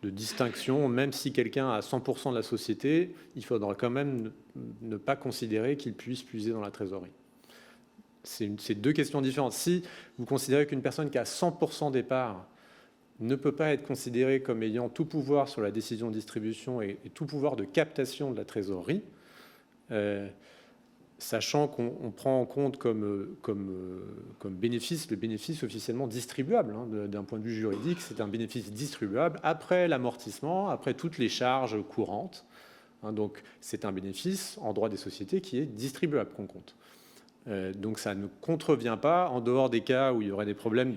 distinction? Même si quelqu'un a 100% de la société, il faudra quand même ne pas considérer qu'il puisse puiser dans la trésorerie. C'est deux questions différentes. Si vous considérez qu'une personne qui a 100% des parts ne peut pas être considérée comme ayant tout pouvoir sur la décision de distribution et tout pouvoir de captation de la trésorerie, sachant qu'on prend en compte comme bénéfice le bénéfice officiellement distribuable. D'un point de vue juridique, c'est un bénéfice distribuable après l'amortissement, après toutes les charges courantes. Donc c'est un bénéfice en droit des sociétés qui est distribuable qu'on compte. Donc ça ne contrevient pas, en dehors des cas où il y aurait des problèmes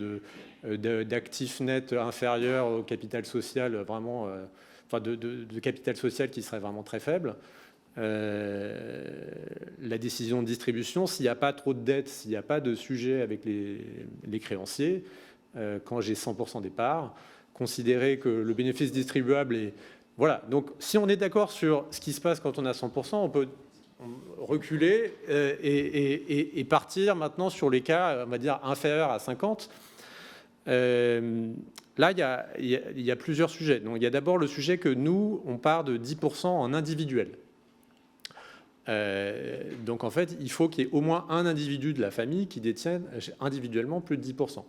d'actifs nets inférieurs au capital social, vraiment, enfin de capital social qui serait vraiment très faible. La décision de distribution, s'il n'y a pas trop de dettes, s'il n'y a pas de sujet avec les créanciers, quand j'ai 100% des parts, considérer que le bénéfice distribuable est... Voilà, donc si on est d'accord sur ce qui se passe quand on a 100%, on peut reculer et partir maintenant sur les cas, on va dire, inférieurs à 50. Là, il y a plusieurs sujets. Donc, il y a d'abord le sujet que nous, on part de 10% en individuel. Donc, en fait, il faut qu'il y ait au moins un individu de la famille qui détienne individuellement plus de 10%.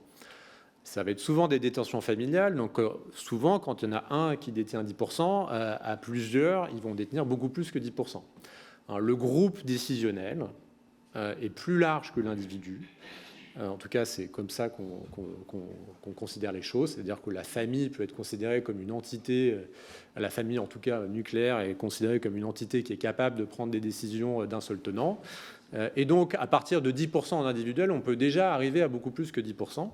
Ça va être souvent des détentions familiales. Donc, souvent, quand il y en a un qui détient 10%, à plusieurs, ils vont détenir beaucoup plus que 10%. Alors, le groupe décisionnel est plus large que l'individu. En tout cas, c'est comme ça qu'on considère les choses. C'est-à-dire que la famille peut être considérée comme une entité, la famille en tout cas nucléaire est considérée comme une entité qui est capable de prendre des décisions d'un seul tenant. Et donc, à partir de 10% en individuel, on peut déjà arriver à beaucoup plus que 10%.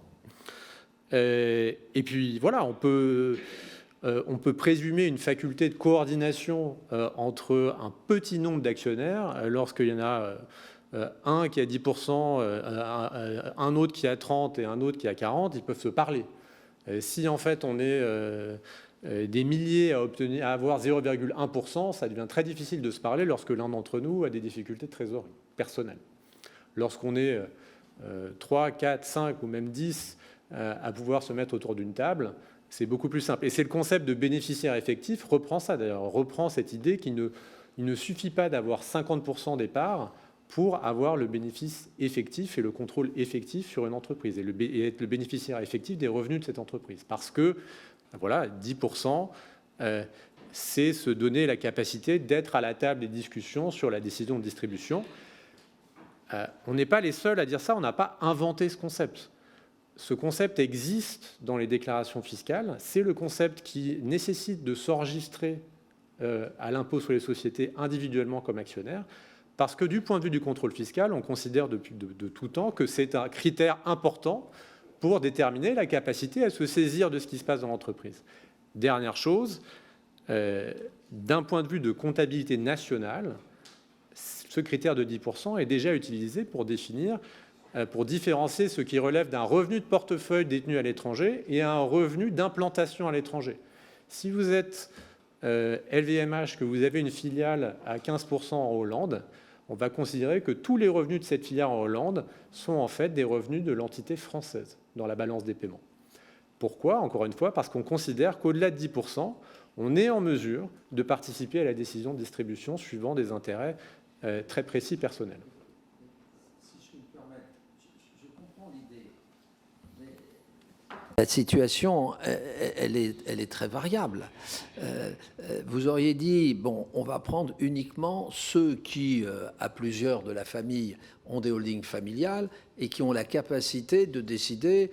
Et puis, voilà, on peut présumer une faculté de coordination entre un petit nombre d'actionnaires lorsqu'il y en a... un qui a 10%, un autre qui a 30% et un autre qui a 40%, ils peuvent se parler. Si en fait on est des milliers à avoir 0,1%, ça devient très difficile de se parler lorsque l'un d'entre nous a des difficultés de trésorerie personnelle. Lorsqu'on est 3, 4, 5 ou même 10 à pouvoir se mettre autour d'une table, c'est beaucoup plus simple. Et c'est le concept de bénéficiaire effectif reprend ça d'ailleurs, reprend cette idée qu'il ne suffit pas d'avoir 50% des parts pour avoir le bénéfice effectif et le contrôle effectif sur une entreprise et être le bénéficiaire effectif des revenus de cette entreprise. Parce que, voilà, 10%, c'est se donner la capacité d'être à la table des discussions sur la décision de distribution. On n'est pas les seuls à dire ça, on n'a pas inventé ce concept. Ce concept existe dans les déclarations fiscales. C'est le concept qui nécessite de s'enregistrer à l'impôt sur les sociétés individuellement comme actionnaire, parce que du point de vue du contrôle fiscal, on considère depuis de tout temps que c'est un critère important pour déterminer la capacité à se saisir de ce qui se passe dans l'entreprise. Dernière chose, d'un point de vue de comptabilité nationale, ce critère de 10% est déjà utilisé pour définir, pour différencier ce qui relève d'un revenu de portefeuille détenu à l'étranger et un revenu d'implantation à l'étranger. Si vous êtes LVMH, que vous avez une filiale à 15% en Hollande, on va considérer que tous les revenus de cette filiale en Hollande sont en fait des revenus de l'entité française dans la balance des paiements. Pourquoi? Encore une fois, parce qu'on considère qu'au-delà de 10%, on est en mesure de participer à la décision de distribution suivant des intérêts très précis personnels. Si je me permets, je comprends l'idée. La situation, elle est très variable. Vous auriez dit, bon, on va prendre uniquement ceux qui, à plusieurs de la famille, ont des holdings familiales et qui ont la capacité de décider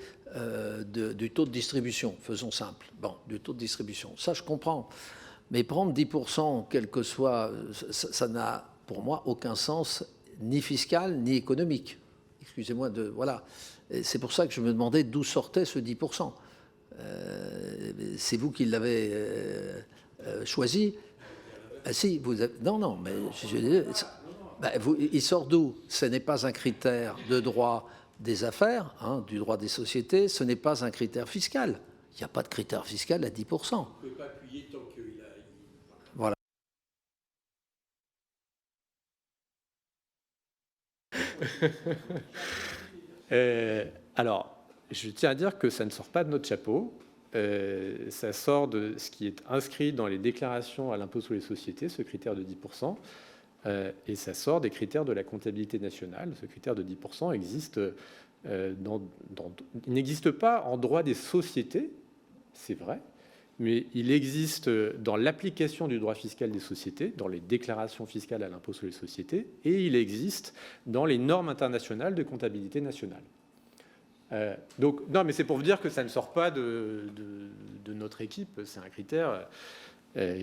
du taux de distribution. Faisons simple. Bon, du taux de distribution. Ça, je comprends. Mais prendre 10%, quel que soit, ça n'a, pour moi, aucun sens, ni fiscal, ni économique. Excusez-moi de... Voilà. C'est pour ça que je me demandais d'où sortait ce 10%. C'est vous qui l'avez choisi. Ah, si, vous avez, non, mais il sort d'où? Ce n'est pas un critère de droit des affaires, hein, du droit des sociétés, ce n'est pas un critère fiscal. Il n'y a pas de critère fiscal à 10%. On ne peut pas appuyer tant qu'il a... Voilà. Alors, je tiens à dire que ça ne sort pas de notre chapeau. Ça sort de ce qui est inscrit dans les déclarations à l'impôt sur les sociétés, ce critère de 10%, et ça sort des critères de la comptabilité nationale. Ce critère de 10% existe, il n'existe pas en droit des sociétés, c'est vrai, mais il existe dans l'application du droit fiscal des sociétés, dans les déclarations fiscales à l'impôt sur les sociétés, et il existe dans les normes internationales de comptabilité nationale. Donc, non, mais c'est pour vous dire que ça ne sort pas de notre équipe. C'est un critère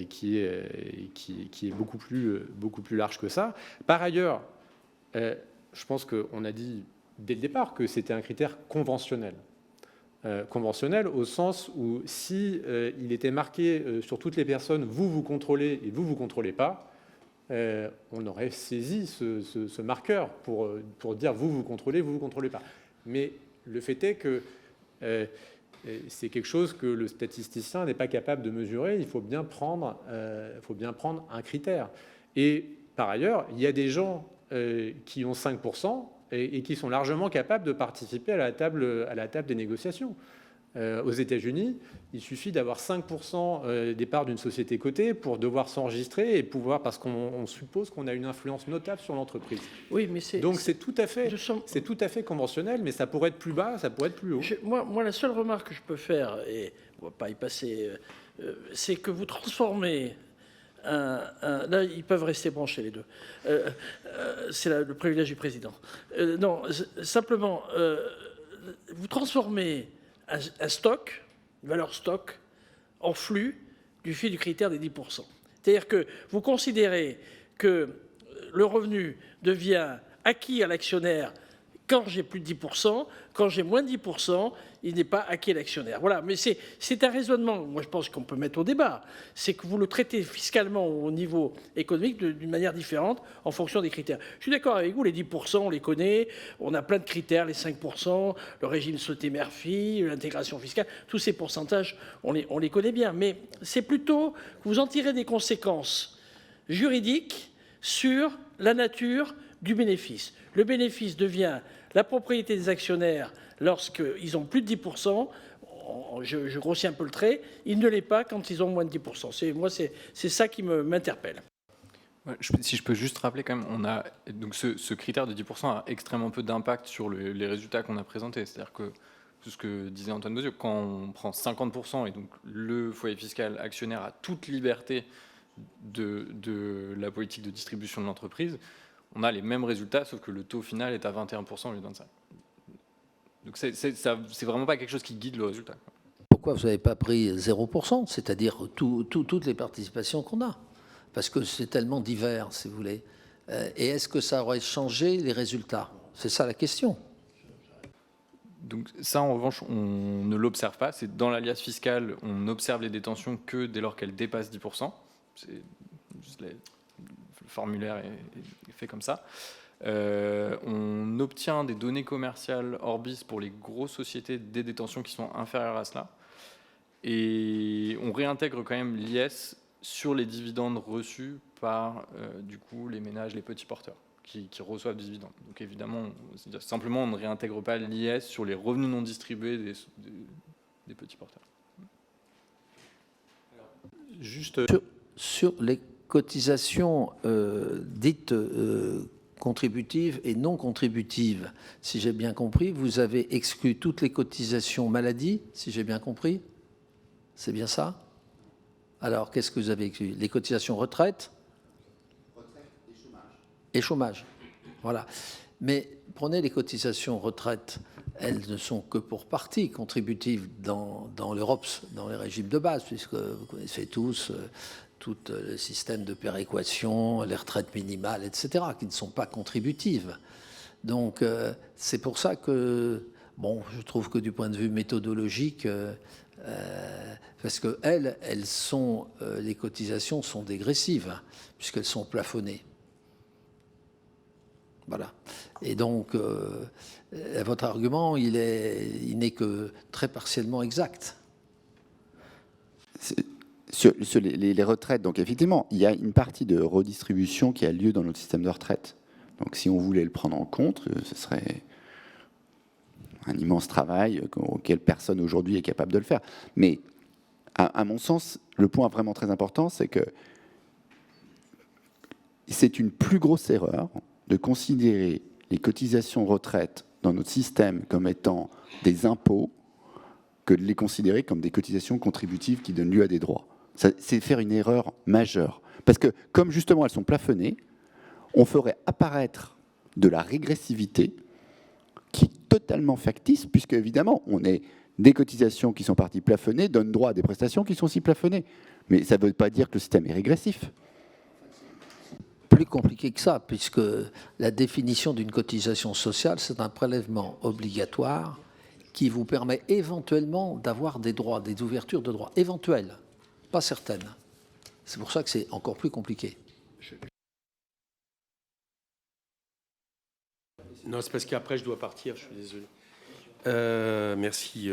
qui est beaucoup plus large que ça. Par ailleurs, je pense qu'on a dit dès le départ que c'était un critère conventionnel. Conventionnel au sens où si il était marqué sur toutes les personnes, vous contrôlez et vous contrôlez pas, on aurait saisi ce marqueur pour dire vous contrôlez pas. Mais le fait est que c'est quelque chose que le statisticien n'est pas capable de mesurer. Il faut bien prendre un critère. Et par ailleurs, il y a des gens qui ont 5% et qui sont largement capables de participer à la table des négociations. Aux États-Unis, il suffit d'avoir 5% des parts d'une société cotée pour devoir s'enregistrer et pouvoir, parce qu'on suppose qu'on a une influence notable sur l'entreprise. Oui, mais donc c'est tout à fait conventionnel, mais ça pourrait être plus bas, ça pourrait être plus haut. Moi, la seule remarque que je peux faire, et on ne va pas y passer, c'est que vous transformez là, ils peuvent rester branchés les deux. C'est le privilège du président. Non, simplement, vous transformez un stock, une valeur stock, en flux du fait du critère des 10%. C'est-à-dire que vous considérez que le revenu devient acquis à l'actionnaire quand j'ai plus de 10%, quand j'ai moins de 10%, il n'est pas acquis à l'actionnaire. Voilà, mais c'est un raisonnement, moi je pense qu'on peut mettre au débat, c'est que vous le traitez fiscalement au niveau économique d'une manière différente en fonction des critères. Je suis d'accord avec vous, les 10%, on les connaît, on a plein de critères, les 5%, le régime Sauté-Murphy, l'intégration fiscale, tous ces pourcentages, on les connaît bien, mais c'est plutôt que vous en tirez des conséquences juridiques sur la nature du bénéfice. Le bénéfice devient la propriété des actionnaires, lorsqu'ils ont plus de 10%, je grossis un peu le trait, il ne l'est pas quand ils ont moins de 10%. Moi, c'est ça qui m'interpelle. Ouais, si je peux juste rappeler quand même, on a donc ce critère de 10% a extrêmement peu d'impact sur les résultats qu'on a présentés. C'est-à-dire que tout ce que disait Antoine Bauzieux, quand on prend 50% et donc le foyer fiscal actionnaire a toute liberté de la politique de distribution de l'entreprise, on a les mêmes résultats, sauf que le taux final est à 21% au lieu de 25%. Donc c'est vraiment pas quelque chose qui guide le résultat. Pourquoi vous n'avez pas pris 0%, c'est-à-dire toutes les participations qu'on a? Parce que c'est tellement divers, si vous voulez. Et est-ce que ça aurait changé les résultats? C'est ça la question. Donc ça, en revanche, on ne l'observe pas. C'est dans l'alias fiscal, on observe les détentions que dès lors qu'elles dépassent 10%. Le formulaire est fait comme ça. On obtient des données commerciales Orbis pour les grosses sociétés des détentions qui sont inférieures à cela. Et on réintègre quand même l'IS sur les dividendes reçus par du coup, les ménages, les petits porteurs qui reçoivent des dividendes. Donc évidemment, simplement, on ne réintègre pas l'IS sur les revenus non distribués des petits porteurs. Juste Sur les cotisations dites contributives et non contributives, si j'ai bien compris, vous avez exclu toutes les cotisations maladie, si j'ai bien compris. C'est bien ça? Alors, qu'est-ce que vous avez exclu? Les cotisations retraite et chômage. Voilà. Mais prenez les cotisations retraite, elles ne sont que pour partie contributives dans l'Europe, dans les régimes de base, puisque vous connaissez tous tout le système de péréquation, les retraites minimales, etc., qui ne sont pas contributives. Donc, c'est pour ça que, bon, je trouve que du point de vue méthodologique, parce que elles sont, les cotisations sont dégressives, puisqu'elles sont plafonnées. Voilà. Et donc, votre argument, il n'est que très partiellement exact. Sur les retraites, donc effectivement, il y a une partie de redistribution qui a lieu dans notre système de retraite. Donc si on voulait le prendre en compte, ce serait un immense travail auquel personne aujourd'hui est capable de le faire. Mais à mon sens, le point vraiment très important, c'est que c'est une plus grosse erreur de considérer les cotisations retraite dans notre système comme étant des impôts que de les considérer comme des cotisations contributives qui donnent lieu à des droits. C'est faire une erreur majeure. Parce que, comme justement elles sont plafonnées, on ferait apparaître de la régressivité qui est totalement factice, puisque évidemment, on est des cotisations qui sont parties plafonnées donnent droit à des prestations qui sont aussi plafonnées. Mais ça ne veut pas dire que le système est régressif. Plus compliqué que ça, puisque la définition d'une cotisation sociale, c'est un prélèvement obligatoire qui vous permet éventuellement d'avoir des droits, des ouvertures de droits éventuelles, pas certaines. C'est pour ça que c'est encore plus compliqué. Non, c'est parce qu'après, je dois partir, je suis désolé. Merci.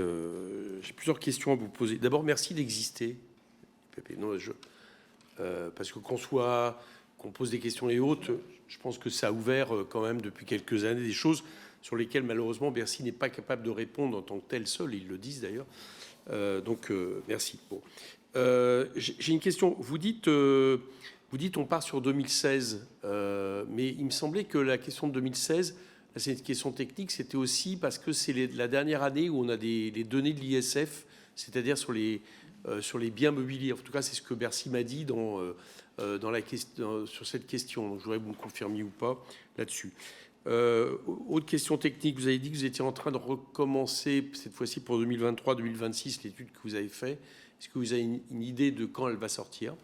J'ai plusieurs questions à vous poser. D'abord, merci d'exister. Non, parce que qu'on pose des questions et autres, je pense que ça a ouvert quand même depuis quelques années des choses sur lesquelles, malheureusement, Bercy n'est pas capable de répondre en tant que tel seul. Ils le disent d'ailleurs. Donc, merci. Bon. J'ai une question. Vous dites on part sur 2016, mais il me semblait que la question de 2016, c'est une question technique, c'était aussi parce que c'est la dernière année où on a les données de l'ISF, c'est-à-dire sur les biens mobiliers. En tout cas, c'est ce que Bercy m'a dit sur cette question. Donc, je voudrais que vous me confirmiez ou pas là-dessus. Autre question technique, vous avez dit que vous étiez en train de recommencer, cette fois-ci pour 2023-2026, l'étude que vous avez faite. Est-ce que vous avez une idée de quand elle va sortir?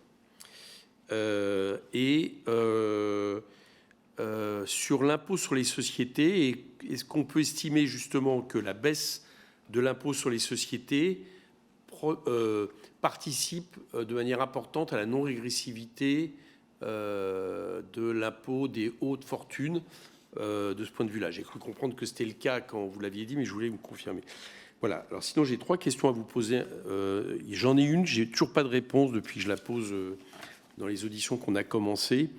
Sur l'impôt sur les sociétés, est-ce qu'on peut estimer justement que la baisse de l'impôt sur les sociétés participe de manière importante à la non-régressivité de l'impôt des hautes fortunes de ce point de vue-là? J'ai cru comprendre que c'était le cas quand vous l'aviez dit, mais je voulais vous confirmer. Voilà. Alors sinon, j'ai 3 questions à vous poser. J'en ai une, j'ai toujours pas de réponse depuis que je la pose dans les auditions qu'on a commencées.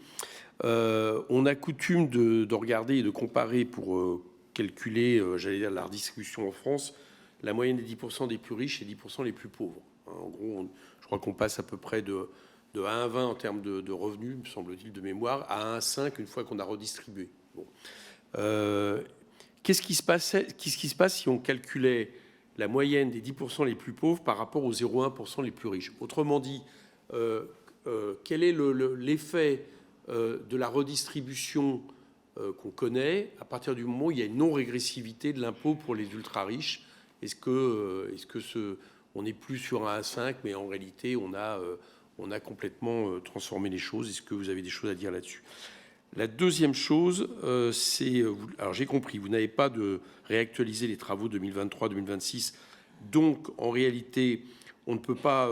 On a coutume de regarder et de comparer pour calculez, j'allais dire, la redistribution en France, la moyenne des 10% des plus riches et 10% les plus pauvres. En gros, je crois qu'on passe à peu près de 1 à 20 en termes de revenus, me semble-t-il, de mémoire, à 1 à 5 une fois qu'on a redistribué. Bon. Qu'est-ce qui se passe si on calculait la moyenne des 10% les plus pauvres par rapport aux 0,1% les plus riches? Autrement dit, quel est l'effet de la redistribution qu'on connaît à partir du moment où il y a une non-régressivité de l'impôt pour les ultra-riches? Est-ce que on n'est plus sur 1 à 5, mais en réalité, on a complètement transformé les choses? Est-ce que vous avez des choses à dire là-dessus? La deuxième chose, c'est... Alors, j'ai compris, vous n'avez pas de réactualiser les travaux 2023-2026. Donc, en réalité, on ne peut pas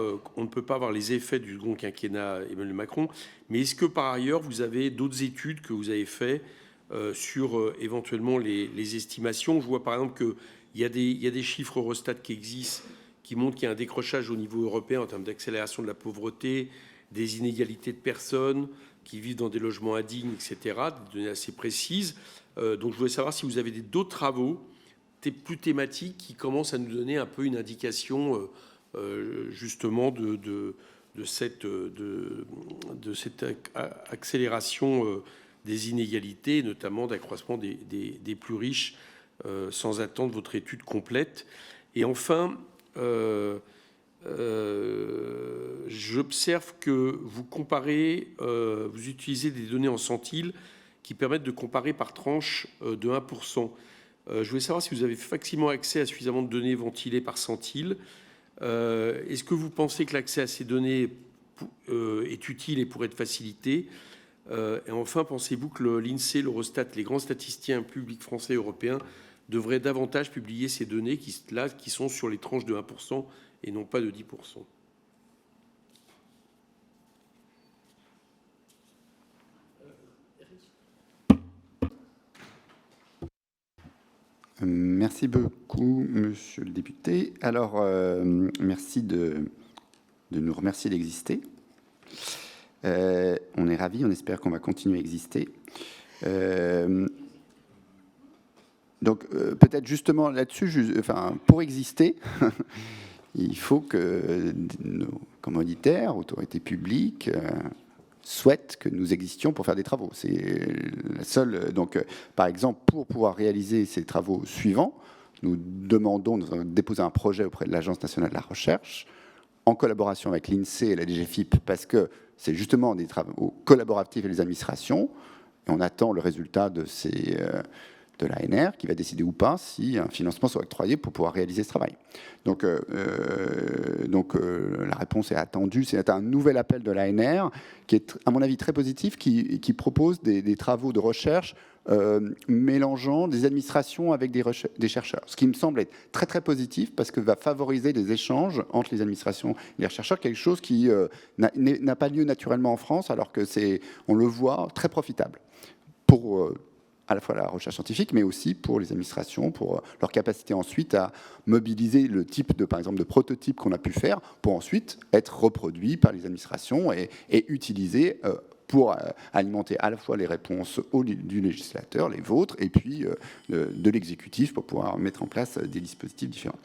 avoir les effets du second quinquennat Emmanuel Macron. Mais est-ce que, par ailleurs, vous avez d'autres études que vous avez faites sur éventuellement les estimations? Je vois, par exemple, qu'il y a des chiffres Eurostat qui existent, qui montrent qu'il y a un décrochage au niveau européen en termes d'accélération de la pauvreté, des inégalités de personnes qui vivent dans des logements indignes, etc., des données assez précises. Donc je voulais savoir si vous avez d'autres travaux plus thématiques qui commencent à nous donner un peu une indication justement de cette accélération des inégalités, notamment d'accroissement des plus riches, sans attendre votre étude complète. Et enfin, j'observe que vous comparez, vous utilisez des données en centiles qui permettent de comparer par tranche de 1%. Je voulais savoir si vous avez facilement accès à suffisamment de données ventilées par centile. Est-ce que vous pensez que l'accès à ces données est utile et pourrait être facilité? Et enfin, pensez-vous que l'INSEE, l'Eurostat, les grands statisticiens publics français et européens devraient davantage publier ces données qui sont sur les tranches de 1% et non pas de 10%? Merci beaucoup, monsieur le député. Alors, merci de nous remercier d'exister. On est ravis, on espère qu'on va continuer à exister. Donc, peut-être justement là-dessus, pour exister, il faut que nos commanditaires, autorités publiques, souhaitent que nous existions pour faire des travaux. C'est la seule. Donc, par exemple, pour pouvoir réaliser ces travaux suivants, nous demandons de déposer un projet auprès de l'Agence nationale de la recherche, en collaboration avec l'INSEE et la DGFiP, parce que c'est justement des travaux collaboratifs avec les administrations. Et on attend le résultat de l'ANR qui va décider ou pas si un financement soit octroyé pour pouvoir réaliser ce travail. Donc la réponse est attendue. C'est un nouvel appel de l'ANR qui est, à mon avis, très positif, qui propose des travaux de recherche mélangeant des administrations avec des chercheurs. Ce qui me semble être très, très positif parce que va favoriser des échanges entre les administrations et les chercheurs, quelque chose qui n'a pas lieu naturellement en France, alors que c'est, on le voit, très profitable pour à la fois la recherche scientifique, mais aussi pour les administrations, pour leur capacité ensuite à mobiliser le type de, par exemple, de prototypes qu'on a pu faire pour ensuite être reproduits par les administrations et utilisés pour alimenter à la fois les réponses du législateur, les vôtres, et puis de l'exécutif pour pouvoir mettre en place des dispositifs différents.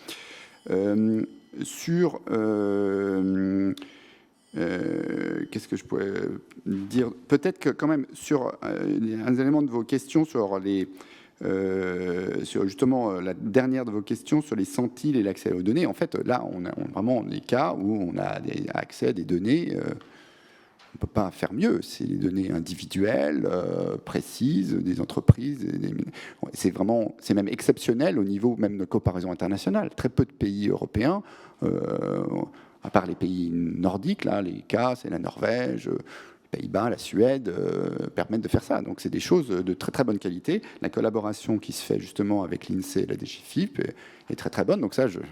Qu'est-ce que je pourrais dire? Peut-être que quand même sur un élément de vos questions sur justement la dernière de vos questions sur les centiles et l'accès aux données. En fait, là, on a vraiment des cas où on a accès à des données. On ne peut pas faire mieux. C'est des données individuelles, précises, des entreprises. C'est même exceptionnel au niveau même de comparaison internationale. Très peu de pays européens. À part les pays nordiques, là, les cas, c'est la Norvège, les Pays-Bas, la Suède, permettent de faire ça. Donc, c'est des choses de très, très bonne qualité. La collaboration qui se fait justement avec l'INSEE et la DGFiP est très, très bonne. Donc, ça, je ne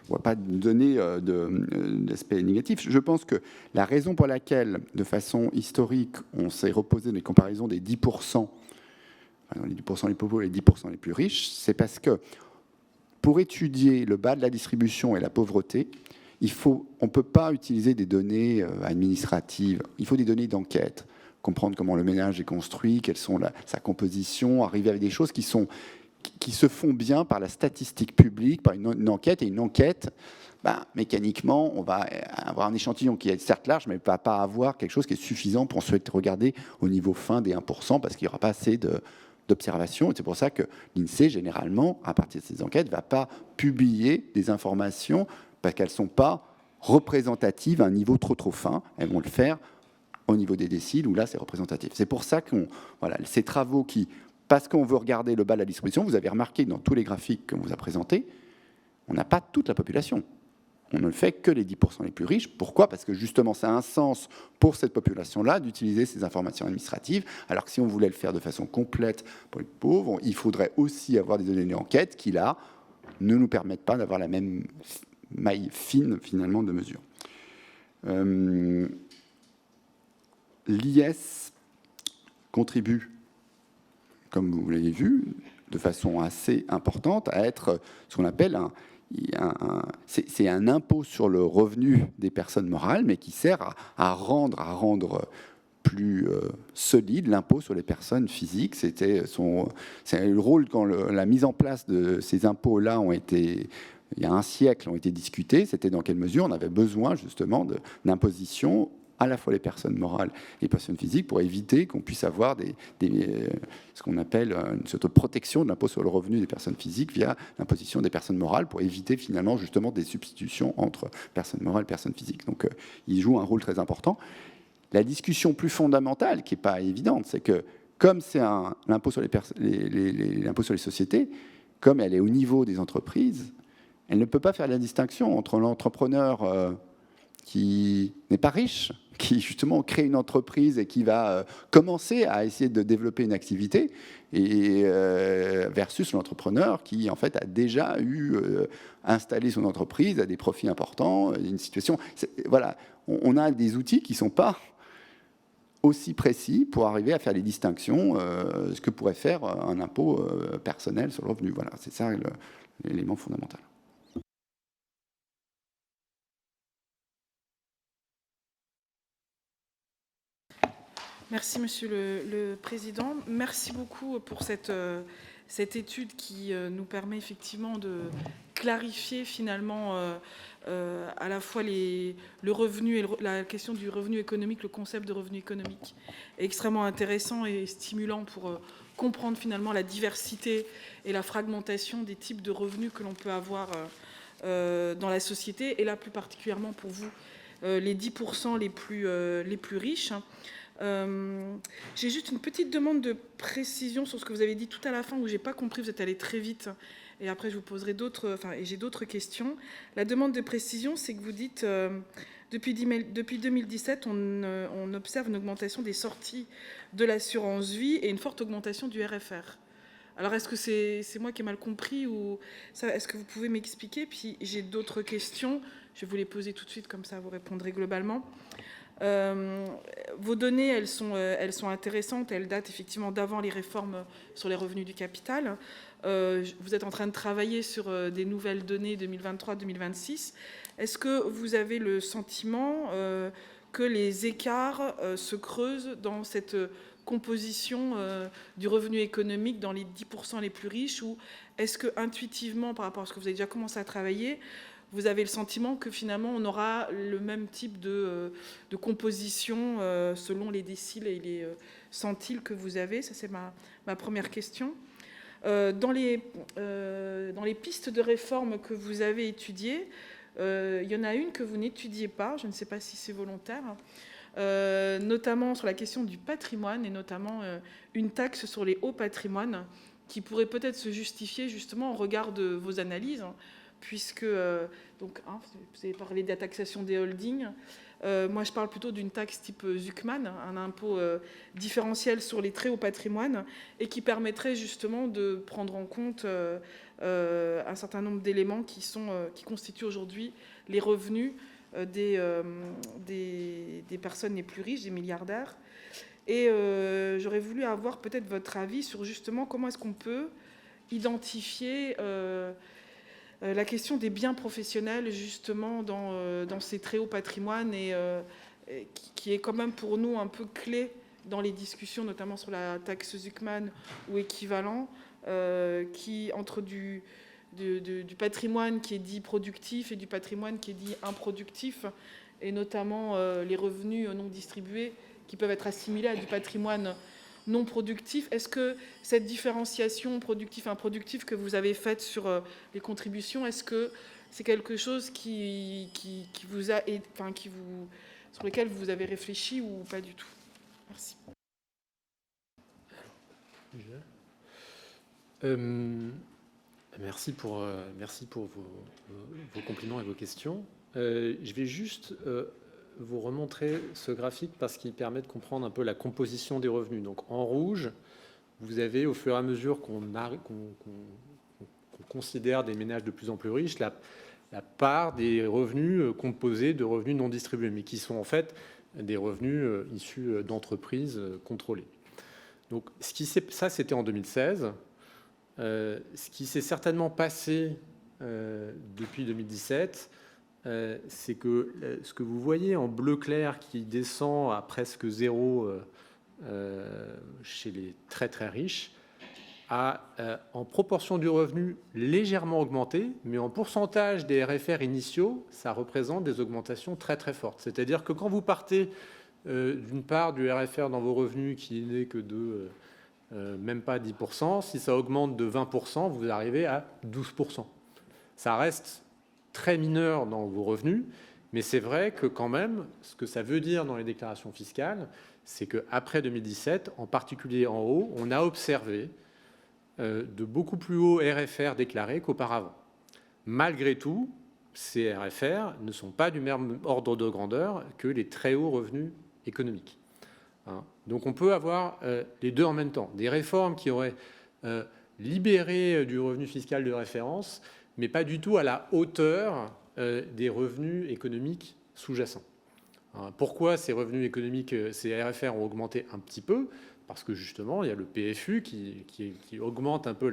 vois pas de données d'aspect négatif. Je pense que la raison pour laquelle, de façon historique, on s'est reposé des comparaisons des 10%, les 10% les pauvres et les 10% les plus riches, c'est parce que pour étudier le bas de la distribution et la pauvreté, on ne peut pas utiliser des données administratives, il faut des données d'enquête, comprendre comment le ménage est construit, quelles sont sa composition, arriver avec des choses qui qui se font bien par la statistique publique, par une enquête. Et une enquête, mécaniquement, on va avoir un échantillon qui est certes large, mais ne va pas avoir quelque chose qui est suffisant pour ensuite regarder au niveau fin des 1%, parce qu'il n'y aura pas assez d'observations. Et c'est pour ça que l'INSEE, généralement, à partir de ces enquêtes, ne va pas publier des informations parce qu'elles ne sont pas représentatives à un niveau trop fin. Elles vont le faire au niveau des déciles, où là, c'est représentatif. C'est pour ça que ces travaux qui... Parce qu'on veut regarder le bas de la distribution, vous avez remarqué que dans tous les graphiques qu'on vous a présentés, on n'a pas toute la population. On ne fait que les 10% les plus riches. Pourquoi? Parce que justement, ça a un sens pour cette population-là d'utiliser ces informations administratives, alors que si on voulait le faire de façon complète pour les pauvres, il faudrait aussi avoir des données d'enquête qui, là, ne nous permettent pas d'avoir la même maille fine, finalement, de mesure. L'IS contribue, comme vous l'avez vu, de façon assez importante à être ce qu'on appelle c'est un impôt sur le revenu des personnes morales, mais qui sert à rendre plus solide l'impôt sur les personnes physiques. C'est le rôle quand la mise en place de ces impôts-là il y a un siècle, ont été discutés. C'était dans quelle mesure on avait besoin justement d'imposition à la fois les personnes morales et les personnes physiques pour éviter qu'on puisse avoir ce qu'on appelle une sorte de protection de l'impôt sur le revenu des personnes physiques via l'imposition des personnes morales pour éviter finalement justement des substitutions entre personnes morales et personnes physiques. Donc il joue un rôle très important. La discussion plus fondamentale, qui n'est pas évidente, c'est que comme c'est l'impôt sur l'impôt sur les sociétés, comme elle est au niveau des entreprises, elle ne peut pas faire la distinction entre l'entrepreneur qui n'est pas riche, qui justement crée une entreprise et qui va commencer à essayer de développer une activité, et versus l'entrepreneur qui en fait a déjà installé son entreprise, a des profits importants, une situation. Voilà, on a des outils qui ne sont pas aussi précis pour arriver à faire les distinctions, ce que pourrait faire un impôt personnel sur le revenu. Voilà, c'est ça l'élément fondamental. Merci, Monsieur le Président. Merci beaucoup pour cette étude qui nous permet effectivement de clarifier finalement à la fois le revenu et la question du revenu économique, le concept de revenu économique est extrêmement intéressant et stimulant pour comprendre finalement la diversité et la fragmentation des types de revenus que l'on peut avoir dans la société, et là plus particulièrement pour vous, les 10% les plus riches. J'ai juste une petite demande de précision sur ce que vous avez dit tout à la fin, où j'ai pas compris, vous êtes allé très vite, et après je vous poserai j'ai d'autres questions. La demande de précision, c'est que vous dites depuis 2017, on observe une augmentation des sorties de l'assurance vie et une forte augmentation du RFR. Alors est-ce que c'est moi qui ai mal compris, ou est-ce que vous pouvez m'expliquer? Puis j'ai d'autres questions, je vais vous les poser tout de suite, comme ça vous répondrez globalement. Vos données, elles sont intéressantes, elles datent effectivement d'avant les réformes sur les revenus du capital. Vous êtes en train de travailler sur des nouvelles données 2023-2026. Est-ce que vous avez le sentiment que les écarts se creusent dans cette composition du revenu économique dans les 10% les plus riches, ou est-ce que intuitivement, par rapport à ce que vous avez déjà commencé à travailler, vous avez le sentiment que finalement on aura le même type de composition selon les déciles et les centiles que vous avez? Ça, c'est ma première question. Dans les pistes de réforme que vous avez étudiées, il y en a une que vous n'étudiez pas, je ne sais pas si c'est volontaire, notamment sur la question du patrimoine, et notamment une taxe sur les hauts patrimoines qui pourrait peut-être se justifier justement au regard de vos analyses, puisque, vous avez parlé de la taxation des holdings. Moi, je parle plutôt d'une taxe type Zuckman, un impôt différentiel sur les très hauts patrimoines, et qui permettrait justement de prendre en compte un certain nombre d'éléments qui constituent aujourd'hui les revenus des personnes les plus riches, des milliardaires. Et j'aurais voulu avoir peut-être votre avis sur justement comment est-ce qu'on peut identifier la question des biens professionnels justement dans ces très hauts patrimoines, et qui est quand même pour nous un peu clé dans les discussions, notamment sur la taxe Zuckman ou équivalent, entre du patrimoine qui est dit productif et du patrimoine qui est dit improductif, et notamment les revenus non distribués qui peuvent être assimilés à du patrimoine non productif. Est-ce que cette différenciation productif-improductif que vous avez faite sur les contributions, est-ce que c'est quelque chose qui vous a, sur lequel vous avez réfléchi ou pas du tout? Merci. Merci pour vos compliments et vos questions. Je vais juste vous remontrer ce graphique parce qu'il permet de comprendre un peu la composition des revenus. Donc en rouge, vous avez au fur et à mesure qu'on considère des ménages de plus en plus riches, la part des revenus composés de revenus non distribués, mais qui sont en fait des revenus issus d'entreprises contrôlées. Donc ça, c'était en 2016. Ce qui s'est certainement passé depuis 2017, c'est que ce que vous voyez en bleu clair qui descend à presque zéro chez les très très riches a en proportion du revenu légèrement augmenté, mais en pourcentage des RFR initiaux, ça représente des augmentations très très fortes. C'est-à-dire que quand vous partez d'une part du RFR dans vos revenus qui n'est que de même pas 10%, si ça augmente de 20%, vous arrivez à 12%. Ça reste très mineur dans vos revenus, mais c'est vrai que quand même, ce que ça veut dire dans les déclarations fiscales, c'est qu'après 2017, en particulier en haut, on a observé de beaucoup plus hauts RFR déclarés qu'auparavant. Malgré tout, ces RFR ne sont pas du même ordre de grandeur que les très hauts revenus économiques. Donc on peut avoir les deux en même temps. Des réformes qui auraient libéré du revenu fiscal de référence, mais pas du tout à la hauteur des revenus économiques sous-jacents. Pourquoi ces revenus économiques, ces RFR ont augmenté un petit peu? Parce que justement, il y a le PFU qui augmente un peu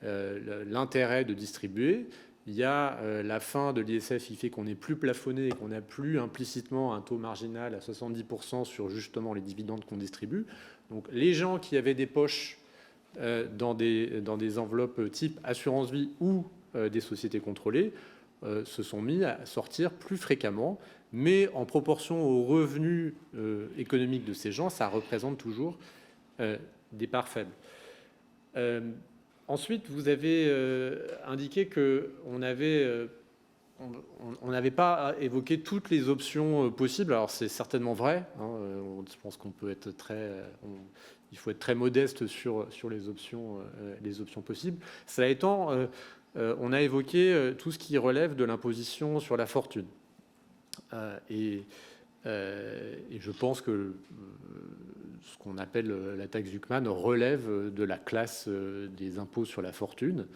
l'intérêt de distribuer. Il y a la fin de l'ISF qui fait qu'on n'est plus plafonné et qu'on n'a plus implicitement un taux marginal à 70% sur justement les dividendes qu'on distribue. Donc les gens qui avaient des poches dans des enveloppes type assurance vie ou des sociétés contrôlées se sont mis à sortir plus fréquemment, mais en proportion aux revenus économiques de ces gens, ça représente toujours des parts faibles. Ensuite, vous avez indiqué qu'on n'avait pas évoqué toutes les options possibles. Alors, c'est certainement vrai. Je pense qu'on peut être il faut être très modeste sur les options possibles. Cela étant, on a évoqué tout ce qui relève de l'imposition sur la fortune. Et je pense que ce qu'on appelle la taxe Zuckman relève de la classe des impôts sur la fortune.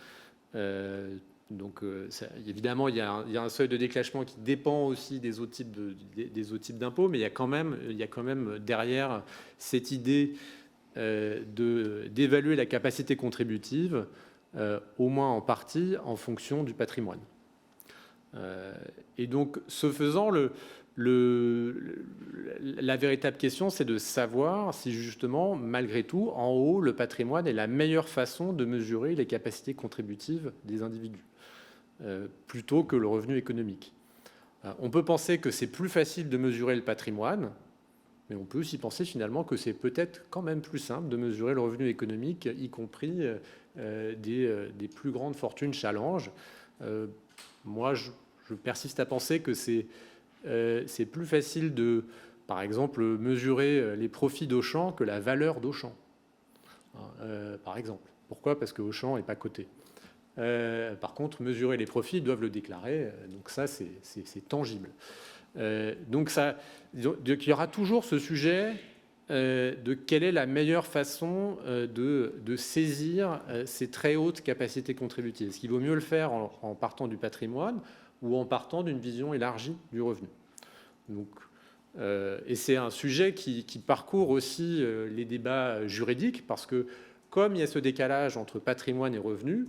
Donc, évidemment, il y a un seuil de déclenchement qui dépend aussi des autres types d'impôts, mais il y a quand même derrière cette idée d'évaluer la capacité contributive, au moins en partie, en fonction du patrimoine. Et donc, ce faisant, la véritable question, c'est de savoir si justement, malgré tout, en haut, le patrimoine est la meilleure façon de mesurer les capacités contributives des individus, plutôt que le revenu économique. On peut penser que c'est plus facile de mesurer le patrimoine, mais on peut aussi penser finalement que c'est peut-être quand même plus simple de mesurer le revenu économique, y compris des plus grandes fortunes challenge. Moi, je persiste à penser que c'est plus facile de, par exemple, mesurer les profits d'Auchan que la valeur d'Auchan, par exemple. Pourquoi? Parce que Auchan n'est pas coté. Par contre, mesurer les profits, ils doivent le déclarer. Donc ça, c'est tangible. Donc il y aura toujours ce sujet de quelle est la meilleure façon de saisir ces très hautes capacités contributives. Est-ce qu'il vaut mieux le faire en partant du patrimoine ou en partant d'une vision élargie du revenu? Donc, et c'est un sujet qui parcourt aussi les débats juridiques, parce que comme il y a ce décalage entre patrimoine et revenu,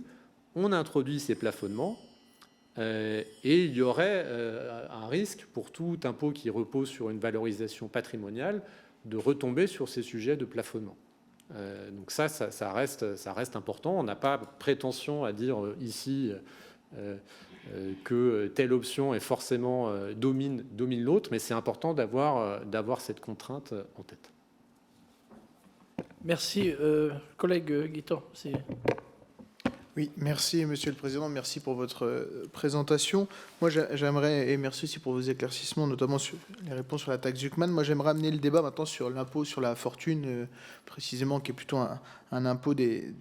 on introduit ces plafonnements et il y aurait un risque pour tout impôt qui repose sur une valorisation patrimoniale de retomber sur ces sujets de plafonnement. Donc ça reste important. On n'a pas prétention à dire ici que telle option est forcément domine l'autre, mais c'est important d'avoir cette contrainte en tête. Merci. Collègue Guitton. Oui, merci Monsieur le Président, merci pour votre présentation. Moi j'aimerais, et merci aussi pour vos éclaircissements, notamment sur les réponses sur la taxe Zuckman. Moi j'aimerais amener le débat maintenant sur l'impôt sur la fortune, précisément, qui est plutôt un impôt des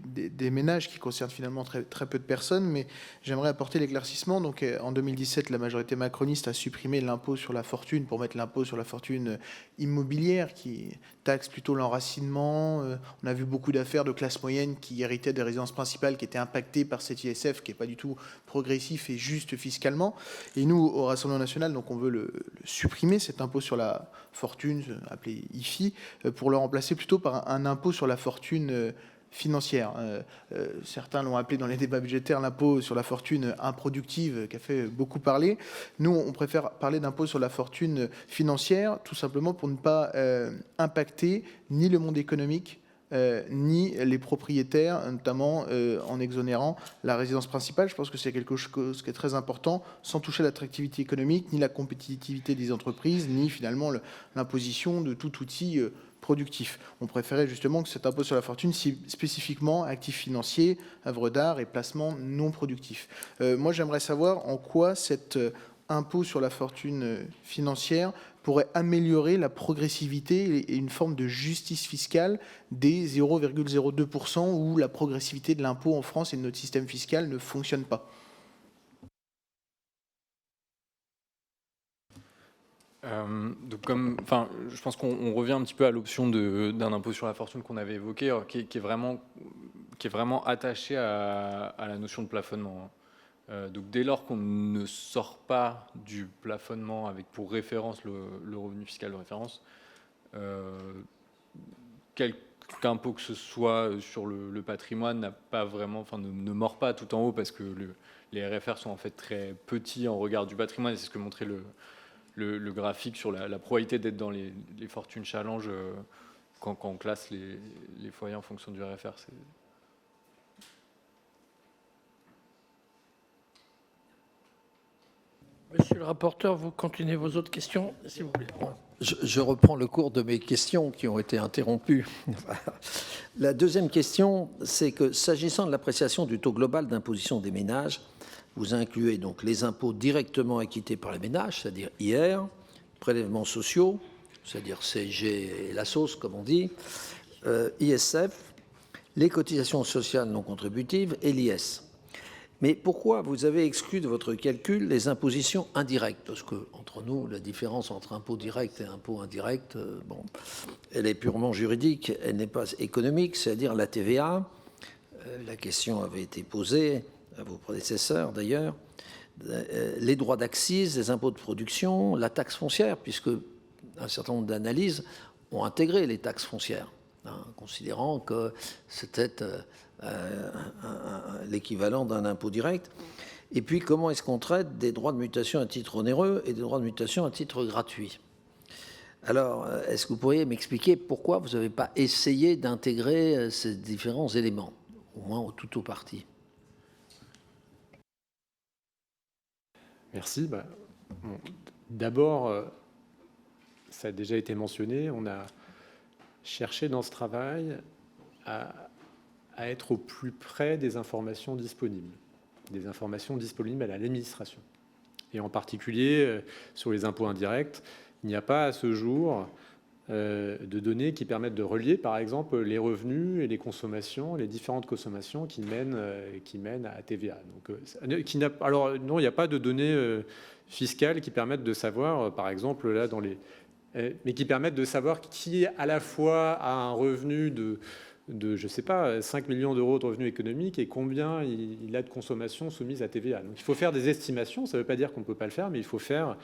ménages qui concerne finalement très peu de personnes, mais j'aimerais apporter l'éclaircissement. Donc en 2017, la majorité macroniste a supprimé l'impôt sur la fortune pour mettre l'impôt sur la fortune immobilière qui taxe plutôt l'enracinement. On a vu beaucoup d'affaires de classe moyenne qui héritaient des résidences principales qui étaient impactées par cet ISF qui n'est pas du tout progressif et juste fiscalement. Et nous, au Rassemblement national, donc on veut le supprimer, cet impôt sur la fortune, appelé IFI, pour le remplacer plutôt par un impôt sur la fortune financière. Certains l'ont appelé dans les débats budgétaires l'impôt sur la fortune improductive, qui a fait beaucoup parler. Nous, on préfère parler d'impôt sur la fortune financière, tout simplement pour ne pas impacter ni le monde économique, ni les propriétaires, notamment en exonérant la résidence principale. Je pense que c'est quelque chose qui est très important, sans toucher l'attractivité économique, ni la compétitivité des entreprises, ni finalement l'imposition de tout outil productif. On préférait justement que cet impôt sur la fortune cible spécifiquement actifs financiers, œuvres d'art et placements non productifs. Moi, j'aimerais savoir en quoi cet impôt sur la fortune financière pourrait améliorer la progressivité et une forme de justice fiscale des 0,02% où la progressivité de l'impôt en France et de notre système fiscal ne fonctionne pas. Donc je pense qu'on revient un petit peu à l'option d'un impôt sur la fortune qu'on avait évoqué, qui est vraiment attaché à la notion de plafonnement. Donc dès lors qu'on ne sort pas du plafonnement avec pour référence le revenu fiscal de référence, quelque impôt que ce soit sur le patrimoine n'a pas vraiment, ne mord pas tout en haut parce que les RFR sont en fait très petits en regard du patrimoine, et c'est ce que montrait le graphique sur la probabilité d'être dans les fortunes challenge quand on classe les foyers en fonction du RFR. Monsieur le rapporteur, vous continuez vos autres questions, s'il vous plaît. Je reprends le cours de mes questions qui ont été interrompues. La deuxième question, c'est que s'agissant de l'appréciation du taux global d'imposition des ménages, vous incluez donc les impôts directement acquittés par les ménages, c'est-à-dire IR, prélèvements sociaux, c'est-à-dire CSG et la sauce, comme on dit, ISF, les cotisations sociales non contributives et l'IS. Mais pourquoi vous avez exclu de votre calcul les impositions indirectes? Parce que, entre nous, la différence entre impôt direct et impôt indirect, elle est purement juridique, elle n'est pas économique, c'est-à-dire la TVA. La question avait été posée à vos prédécesseurs, d'ailleurs. Les droits d'accise, les impôts de production, la taxe foncière, puisque un certain nombre d'analyses ont intégré les taxes foncières, considérant que c'était l'équivalent d'un impôt direct. Et puis, comment est-ce qu'on traite des droits de mutation à titre onéreux et des droits de mutation à titre gratuit? Alors, est-ce que vous pourriez m'expliquer pourquoi vous n'avez pas essayé d'intégrer ces différents éléments, au moins tout au parti? Merci. D'abord, ça a déjà été mentionné, on a cherché dans ce travail à être au plus près des informations disponibles à l'administration. Et en particulier, sur les impôts indirects, il n'y a pas à ce jour de données qui permettent de relier, par exemple, les revenus et les consommations, les différentes consommations qui mènent à TVA. Donc, alors, non, il n'y a pas de données fiscales qui permettent de savoir, par exemple, là, mais qui permettent de savoir qui, à la fois, a un revenu de je ne sais pas, 5 millions d'euros de revenus économiques et combien il a de consommation soumise à TVA. Donc il faut faire des estimations, ça ne veut pas dire qu'on ne peut pas le faire, mais il faut faire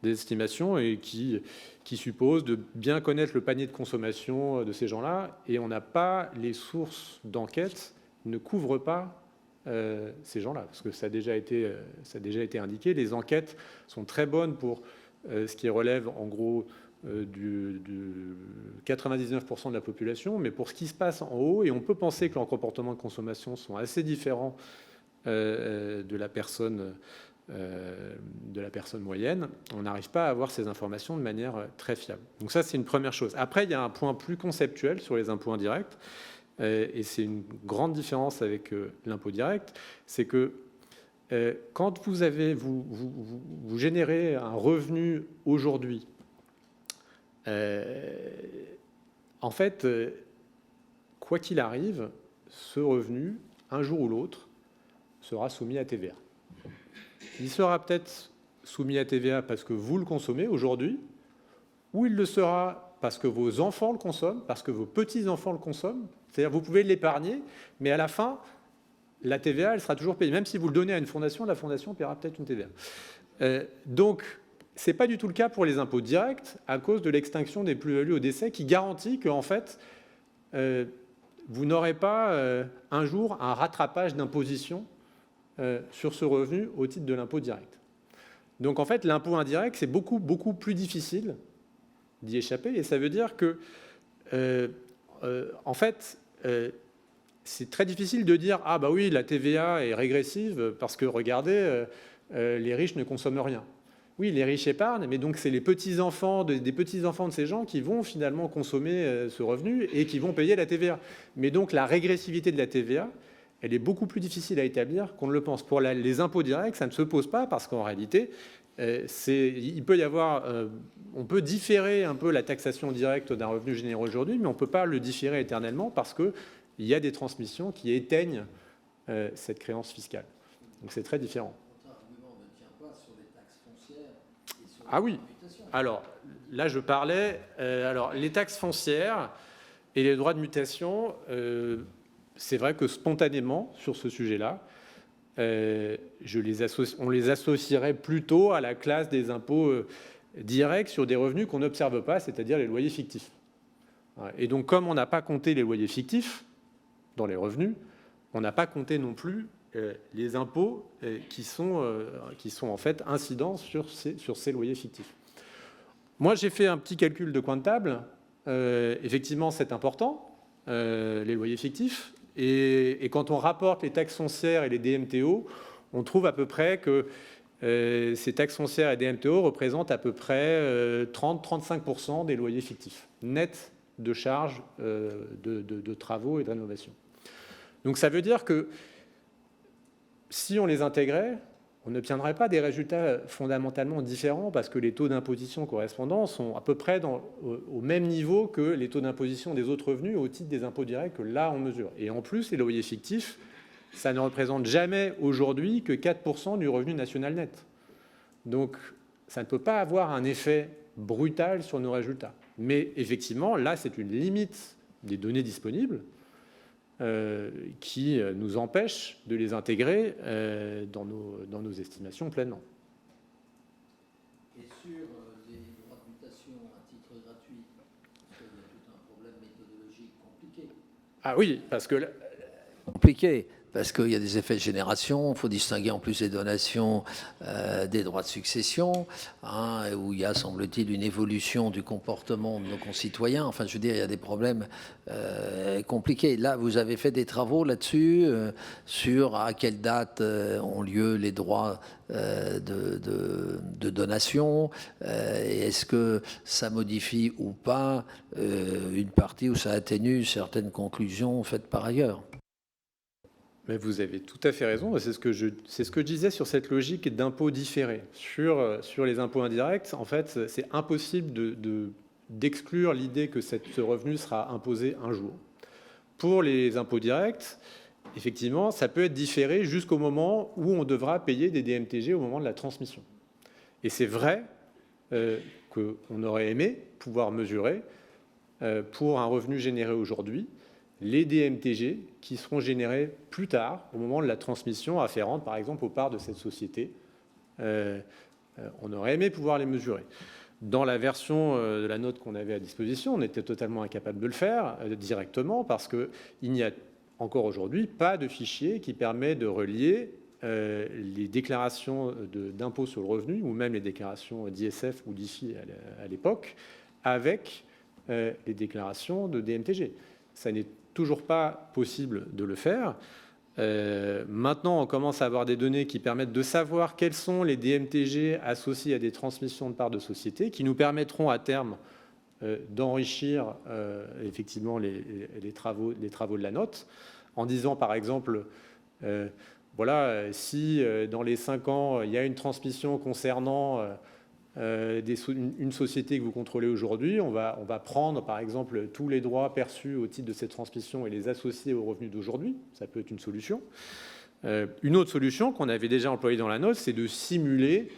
des estimations et qui supposent de bien connaître le panier de consommation de ces gens-là, et on n'a pas les sources d'enquête, ne couvrent pas ces gens-là, parce que ça a déjà été indiqué. Les enquêtes sont très bonnes pour ce qui relève en gros du 99% de la population, mais pour ce qui se passe en haut, et on peut penser que leurs comportements de consommation sont assez différents de la personne moyenne, on n'arrive pas à avoir ces informations de manière très fiable. Donc ça, c'est une première chose. Après, il y a un point plus conceptuel sur les impôts indirects, et c'est une grande différence avec l'impôt direct, c'est que quand vous générez un revenu aujourd'hui, en fait, quoi qu'il arrive, ce revenu, un jour ou l'autre, sera soumis à TVA. Il sera peut-être soumis à TVA parce que vous le consommez aujourd'hui, ou il le sera parce que vos enfants le consomment, parce que vos petits-enfants le consomment. C'est-à-dire vous pouvez l'épargner, mais à la fin, la TVA, elle sera toujours payée. Même si vous le donnez à une fondation, la fondation paiera peut-être une TVA. Donc, ce n'est pas du tout le cas pour les impôts directs à cause de l'extinction des plus-values au décès qui garantit qu'en fait, vous n'aurez pas un jour un rattrapage d'imposition sur ce revenu au titre de l'impôt direct. Donc en fait, l'impôt indirect, c'est beaucoup, beaucoup plus difficile d'y échapper. Et ça veut dire que, en fait, c'est très difficile de dire « Ah bah oui, la TVA est régressive parce que, regardez, les riches ne consomment rien ». Oui, les riches épargnent, mais donc c'est les petits-enfants des petits-enfants de ces gens qui vont finalement consommer ce revenu et qui vont payer la TVA. Mais donc la régressivité de la TVA, elle est beaucoup plus difficile à établir qu'on ne le pense. Pour les impôts directs, ça ne se pose pas parce qu'en réalité, il peut y avoir, on peut différer un peu la taxation directe d'un revenu généré aujourd'hui, mais on ne peut pas le différer éternellement parce qu'il y a des transmissions qui éteignent cette créance fiscale. Donc c'est très différent. Ah oui. Alors là, je parlais. Alors les taxes foncières et les droits de mutation, c'est vrai que spontanément sur ce sujet-là, on les associerait plutôt à la classe des impôts directs sur des revenus qu'on n'observe pas, c'est-à-dire les loyers fictifs. Et donc, comme on n'a pas compté les loyers fictifs dans les revenus, on n'a pas compté non plus les impôts qui sont en fait incidents sur ces loyers fictifs. Moi, j'ai fait un petit calcul de coin de table. Effectivement, c'est important, les loyers fictifs. Et quand on rapporte les taxes foncières et les DMTO, on trouve à peu près que ces taxes foncières et DMTO représentent à peu près 30-35% des loyers fictifs, nets de charges de travaux et de rénovation. Donc ça veut dire que si on les intégrait, on n'obtiendrait pas des résultats fondamentalement différents parce que les taux d'imposition correspondants sont à peu près au même niveau que les taux d'imposition des autres revenus au titre des impôts directs que là on mesure. Et en plus, les loyers fictifs, ça ne représente jamais aujourd'hui que 4% du revenu national net. Donc ça ne peut pas avoir un effet brutal sur nos résultats. Mais effectivement, là, c'est une limite des données disponibles qui nous empêche de les intégrer dans nos estimations pleinement. Et sur les droits de mutation à titre gratuit, parce qu'il y a tout un problème méthodologique compliqué. Ah oui, parce que... Compliqué, parce qu'il y a des effets de génération, il faut distinguer en plus les donations des droits de succession, hein, où il y a, semble-t-il, une évolution du comportement de nos concitoyens. Enfin, je veux dire, il y a des problèmes compliqués. Là, vous avez fait des travaux là-dessus, sur à quelle date ont lieu les droits de donation, et est-ce que ça modifie ou pas une partie où ça atténue certaines conclusions faites par ailleurs. Mais vous avez tout à fait raison, c'est ce que je disais sur cette logique d'impôt différé. Sur les impôts indirects, en fait, c'est impossible d'exclure l'idée que ce revenu sera imposé un jour. Pour les impôts directs, effectivement, ça peut être différé jusqu'au moment où on devra payer des DMTG au moment de la transmission. Et c'est vrai qu'on aurait aimé pouvoir mesurer, pour un revenu généré aujourd'hui, les DMTG qui seront générés plus tard, au moment de la transmission afférente, par exemple, aux parts de cette société. On aurait aimé pouvoir les mesurer. Dans la version de la note qu'on avait à disposition, on était totalement incapable de le faire directement parce qu'il n'y a encore aujourd'hui pas de fichier qui permet de relier les déclarations d'impôt sur le revenu ou même les déclarations d'ISF ou d'IFI à l'époque avec les déclarations de DMTG. Ça n'est toujours pas possible de le faire. Maintenant, on commence à avoir des données qui permettent de savoir quels sont les DMTG associés à des transmissions de parts de société, qui nous permettront à terme d'enrichir effectivement les travaux de la note, en disant par exemple, voilà, si dans les 5 ans, il y a une transmission concernant une société que vous contrôlez aujourd'hui, on va prendre par exemple tous les droits perçus au titre de cette transmission et les associer aux revenus d'aujourd'hui. Ça peut être une solution. Une autre solution qu'on avait déjà employée dans la note, c'est de simuler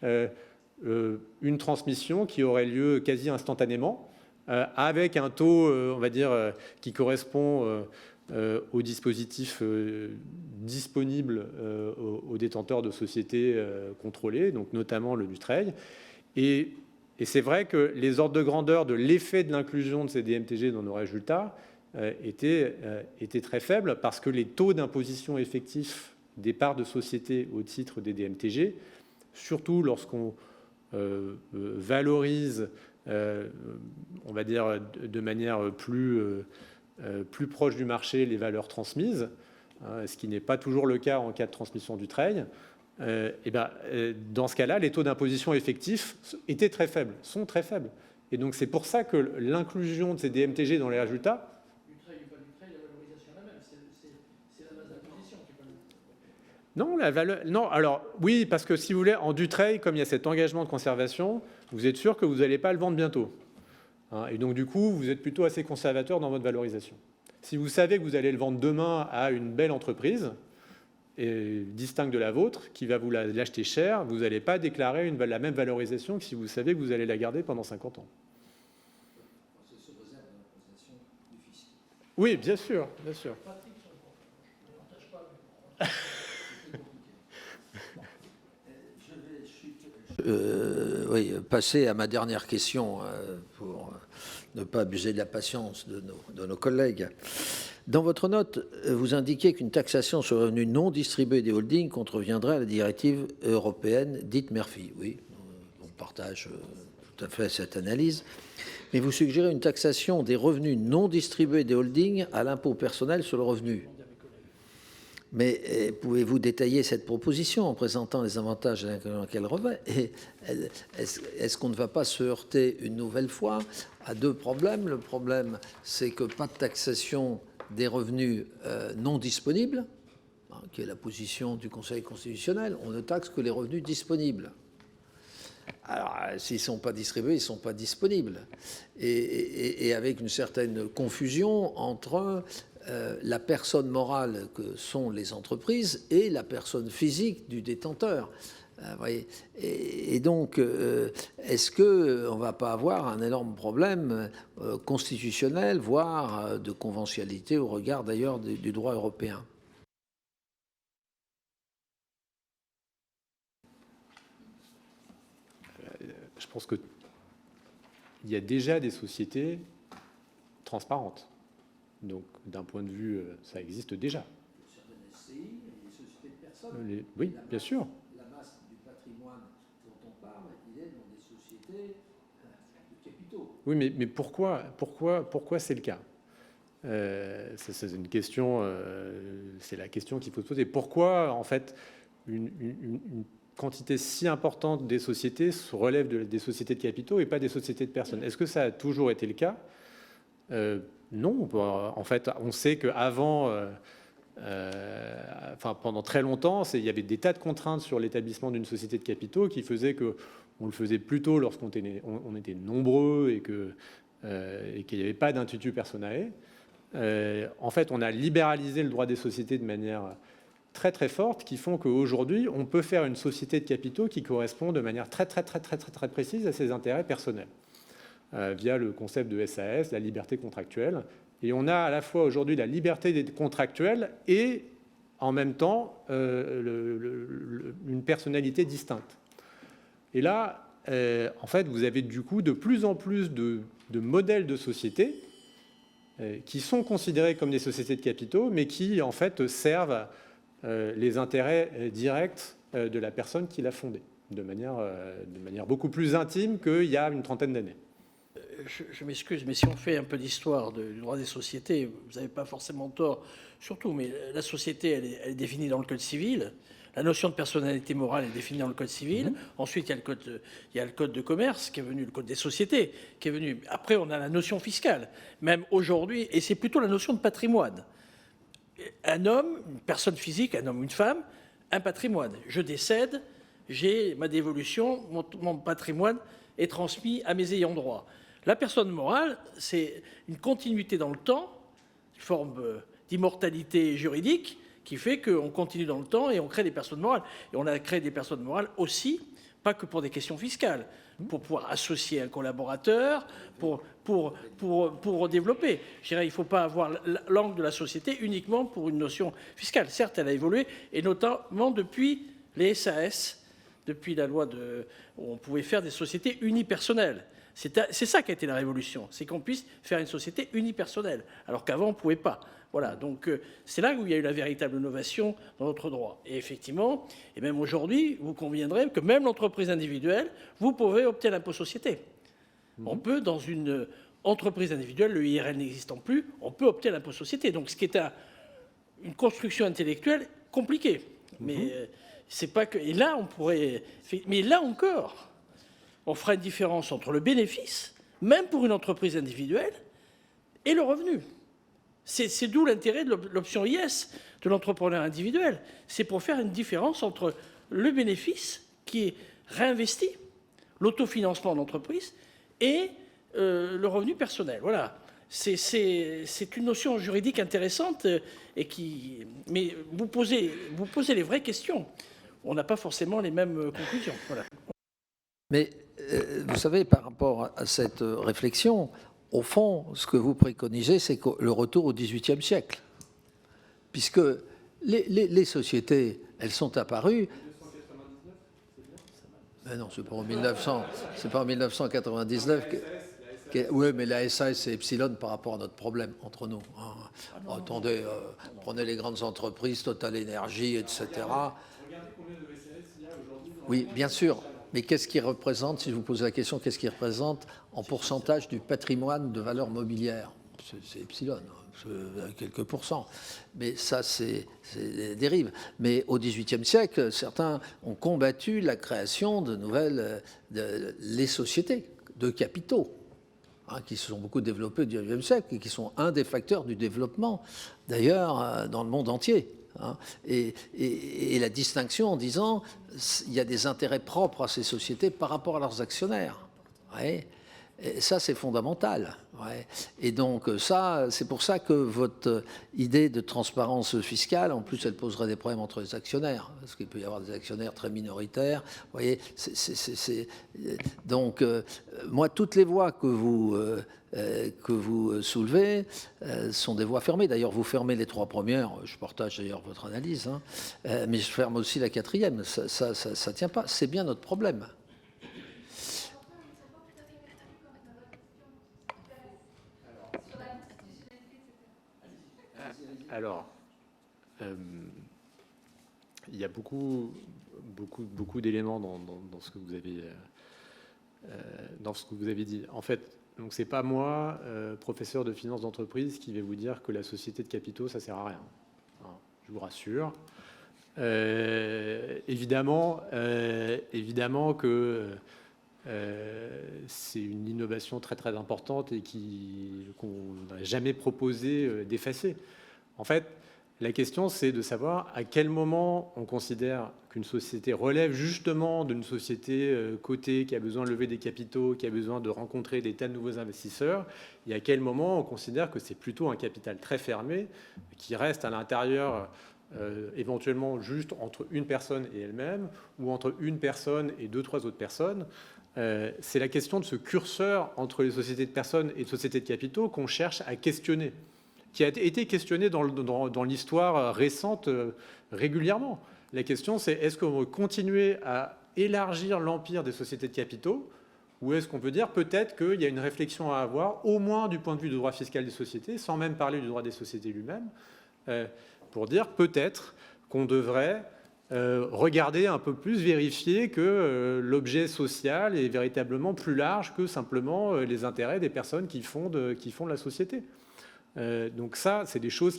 une transmission qui aurait lieu quasi instantanément, avec un taux, on va dire, qui correspond au dispositif disponible aux détenteurs de sociétés contrôlées, donc notamment le Dutreil. Et c'est vrai que les ordres de grandeur de l'effet de l'inclusion de ces DMTG dans nos résultats étaient très faibles, parce que les taux d'imposition effectifs des parts de société au titre des DMTG, surtout lorsqu'on valorise, on va dire, de manière plus proche du marché les valeurs transmises, ce qui n'est pas toujours le cas en cas de transmission du Dutreil, dans ce cas-là, les taux d'imposition effectifs étaient très faibles, sont très faibles. Et donc c'est pour ça que l'inclusion de ces DMTG dans les résultats... Dutreil ou pas Dutreil, la valorisation est la même, c'est la base d'imposition qui peut... Non, la valeur... Non, alors oui, parce que si vous voulez, en Dutreil, comme il y a cet engagement de conservation, vous êtes sûr que vous n'allez pas le vendre bientôt. Et donc du coup, vous êtes plutôt assez conservateur dans votre valorisation. Si vous savez que vous allez le vendre demain à une belle entreprise, distincte de la vôtre, qui va vous l'acheter cher, vous n'allez pas déclarer la même valorisation que si vous savez que vous allez la garder pendant 50 ans. Oui, bien sûr, bien sûr. Oui, passer à ma dernière question pour ne pas abuser de la patience de nos collègues. Dans votre note, vous indiquez qu'une taxation sur le revenu non distribué des holdings contreviendrait à la directive européenne dite Murphy. Oui, on partage tout à fait cette analyse. Mais vous suggérez une taxation des revenus non distribués des holdings à l'impôt personnel sur le revenu. Mais pouvez-vous détailler cette proposition en présentant les avantages et les inconvénients qu'elle revêt? Est-ce qu'on ne va pas se heurter une nouvelle fois à deux problèmes? Le problème, c'est que pas de taxation des revenus non disponibles, qui est la position du Conseil constitutionnel. On ne taxe que les revenus disponibles. Alors, s'ils ne sont pas distribués, ils ne sont pas disponibles. Et avec une certaine confusion entre la personne morale que sont les entreprises et la personne physique du détenteur. Voyez. Et donc, est-ce qu'on ne va pas avoir un énorme problème constitutionnel, voire de conventionnalité au regard d'ailleurs du droit européen? Je pense qu'il y a déjà des sociétés transparentes. Donc, d'un point de vue, ça existe déjà. Certaines SCI et des sociétés de personnes. Oui, bien sûr. La masse du patrimoine dont on parle, il est dans des sociétés de capitaux. Oui, mais pourquoi c'est le cas? C'est une question, c'est la question qu'il faut se poser. Pourquoi, en fait, une quantité si importante des sociétés se relève des sociétés de capitaux et pas des sociétés de personnes? Est-ce que ça a toujours été le cas? Non. En fait, on sait qu'avant, pendant très longtemps, il y avait des tas de contraintes sur l'établissement d'une société de capitaux qui faisaient qu'on le faisait plutôt lorsqu'on était nombreux et qu'il n'y avait pas d'intuitu personae. En fait, on a libéralisé le droit des sociétés de manière très très forte, qui font qu'aujourd'hui, on peut faire une société de capitaux qui correspond de manière très précise à ses intérêts personnels, via le concept de SAS, la liberté contractuelle. Et on a à la fois aujourd'hui la liberté contractuelle et en même temps une personnalité distincte. Et là, en fait, vous avez du coup de plus en plus de modèles de sociétés qui sont considérés comme des sociétés de capitaux, mais qui en fait servent les intérêts directs de la personne qui l'a fondée, de manière beaucoup plus intime qu'il y a une trentaine d'années. Je m'excuse, mais si on fait un peu d'histoire du droit des sociétés, vous n'avez pas forcément tort, surtout, mais la société, elle est définie dans le Code civil. La notion de personnalité morale est définie dans le Code civil. Ensuite, il y a le code de commerce qui est venu, le Code des sociétés qui est venu. Après, on a la notion fiscale. Même aujourd'hui, et c'est plutôt la notion de patrimoine. Un homme, une personne physique, un homme, une femme, un patrimoine. Je décède, j'ai ma dévolution, mon patrimoine est transmis à mes ayants droit. La personne morale, c'est une continuité dans le temps, une forme d'immortalité juridique qui fait qu'on continue dans le temps et on crée des personnes morales. Et on a créé des personnes morales aussi, pas que pour des questions fiscales, pour pouvoir associer un collaborateur, pour développer. Je dirais, il ne faut pas avoir l'angle de la société uniquement pour une notion fiscale. Certes, elle a évolué, et notamment depuis les SAS, depuis la loi où on pouvait faire des sociétés unipersonnelles. C'est ça qui a été la révolution, c'est qu'on puisse faire une société unipersonnelle, alors qu'avant on ne pouvait pas. Voilà, donc c'est là où il y a eu la véritable innovation dans notre droit. Et effectivement, et même aujourd'hui, vous conviendrez que même l'entreprise individuelle, vous pouvez opter l'impôt société. On peut, dans une entreprise individuelle, le IRL n'existant plus, on peut opter l'impôt société. Donc ce qui est une construction intellectuelle compliquée. Mais c'est pas que. Et là, on pourrait. Mais là encore, on fera une différence entre le bénéfice, même pour une entreprise individuelle, et le revenu. C'est d'où l'intérêt de l'option IS de l'entrepreneur individuel. C'est pour faire une différence entre le bénéfice qui est réinvesti, l'autofinancement d'entreprise, et le revenu personnel. Voilà. C'est une notion juridique intéressante mais vous posez les vraies questions. On n'a pas forcément les mêmes conclusions. Voilà. Mais vous savez, par rapport à cette réflexion, au fond, ce que vous préconisez, c'est le retour au XVIIIe siècle. Puisque les sociétés, elles sont apparues... Mais non, c'est pas en 1999 oui, mais la SAS, c'est Epsilon par rapport à notre problème entre nous. Attendez, prenez les grandes entreprises, Total Énergie, etc. Oui, bien sûr. Mais qu'est-ce qui représente, si je vous pose la question, qu'est-ce qui représente en pourcentage du patrimoine de valeur mobilière? C'est Epsilon, quelques pourcents. Mais ça, c'est des dérives. Mais au XVIIIe siècle, certains ont combattu la création de les sociétés de capitaux, qui se sont beaucoup développées au XIXe siècle et qui sont un des facteurs du développement, d'ailleurs, dans le monde entier. Et la distinction en disant il y a des intérêts propres à ces sociétés par rapport à leurs actionnaires. Ouais. Et ça, c'est fondamental. Ouais. Et donc, ça, c'est pour ça que votre idée de transparence fiscale, en plus, elle poserait des problèmes entre les actionnaires, parce qu'il peut y avoir des actionnaires très minoritaires. Vous voyez, donc, moi, toutes les voies que vous soulevez sont des voies fermées. D'ailleurs, vous fermez les trois premières. Je partage d'ailleurs votre analyse, mais je ferme aussi la quatrième. Ça tient pas. C'est bien notre problème. Alors, il y a beaucoup d'éléments dans ce que vous avez dit. En fait, donc c'est pas moi, professeur de finance d'entreprise, qui vais vous dire que la société de capitaux, ça sert à rien. Je vous rassure. Évidemment que c'est une innovation très très importante et qu'on n'a jamais proposé d'effacer. En fait, la question, c'est de savoir à quel moment on considère qu'une société relève justement d'une société cotée qui a besoin de lever des capitaux, qui a besoin de rencontrer des tas de nouveaux investisseurs, et à quel moment on considère que c'est plutôt un capital très fermé qui reste à l'intérieur éventuellement juste entre une personne et elle-même, ou entre une personne et deux, trois autres personnes. C'est la question de ce curseur entre les sociétés de personnes et les sociétés de capitaux qu'on cherche à questionner, qui a été questionné dans l'histoire récente régulièrement. La question, c'est est-ce qu'on veut continuer à élargir l'empire des sociétés de capitaux, ou est-ce qu'on peut dire peut-être qu'il y a une réflexion à avoir, au moins du point de vue du droit fiscal des sociétés, sans même parler du droit des sociétés lui-même, pour dire peut-être qu'on devrait regarder un peu plus, vérifier que l'objet social est véritablement plus large que simplement les intérêts des personnes qui font de la société. Donc ça, c'est des choses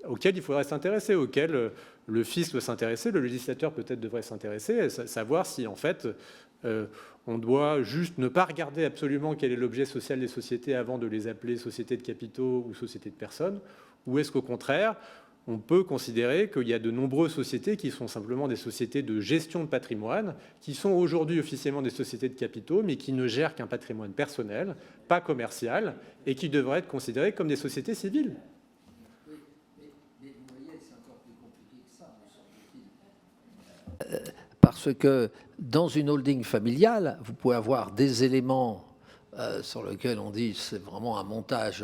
auxquelles il faudrait s'intéresser, auxquelles le fisc doit s'intéresser, le législateur peut-être devrait s'intéresser, savoir si en fait on doit juste ne pas regarder absolument quel est l'objet social des sociétés avant de les appeler sociétés de capitaux ou sociétés de personnes, ou est-ce qu'au contraire, on peut considérer qu'il y a de nombreuses sociétés qui sont simplement des sociétés de gestion de patrimoine, qui sont aujourd'hui officiellement des sociétés de capitaux, mais qui ne gèrent qu'un patrimoine personnel, pas commercial, et qui devraient être considérées comme des sociétés civiles. Mais vous voyez, c'est encore plus compliqué que ça, me semble-t-il. Parce que dans une holding familiale, vous pouvez avoir des éléments sur lesquels on dit c'est vraiment un montage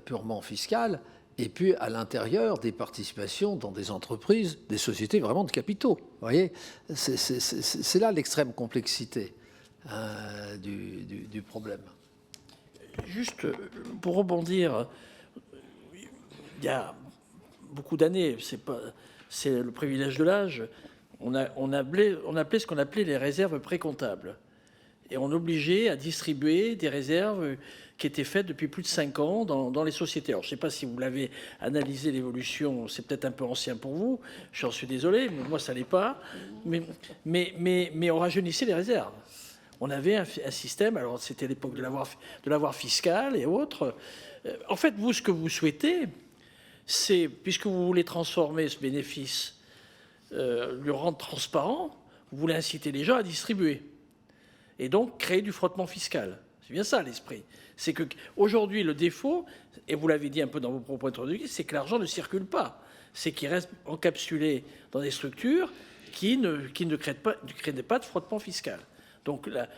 purement fiscal, et puis à l'intérieur des participations dans des entreprises, des sociétés vraiment de capitaux. Vous voyez, c'est là l'extrême complexité du problème. Juste pour rebondir, il y a beaucoup d'années, c'est le privilège de l'âge, on appelait ce qu'on appelait les réserves précomptables. Et on obligeait à distribuer des réserves qui étaient faites depuis plus de 5 ans dans les sociétés. Alors, je ne sais pas si vous l'avez analysé, l'évolution, c'est peut-être un peu ancien pour vous, j'en suis désolé, mais moi, ça ne l'est pas. Mais on rajeunissait les réserves. On avait un système, alors c'était l'époque de l'avoir fiscal et autres. En fait, vous, ce que vous souhaitez, c'est, puisque vous voulez transformer ce bénéfice, le rendre transparent, vous voulez inciter les gens à distribuer. Et donc créer du frottement fiscal. C'est bien ça l'esprit. C'est qu'aujourd'hui, le défaut, et vous l'avez dit un peu dans vos propos introductifs, c'est que l'argent ne circule pas. C'est qu'il reste encapsulé dans des structures qui ne créent pas de frottement fiscal. Donc, là,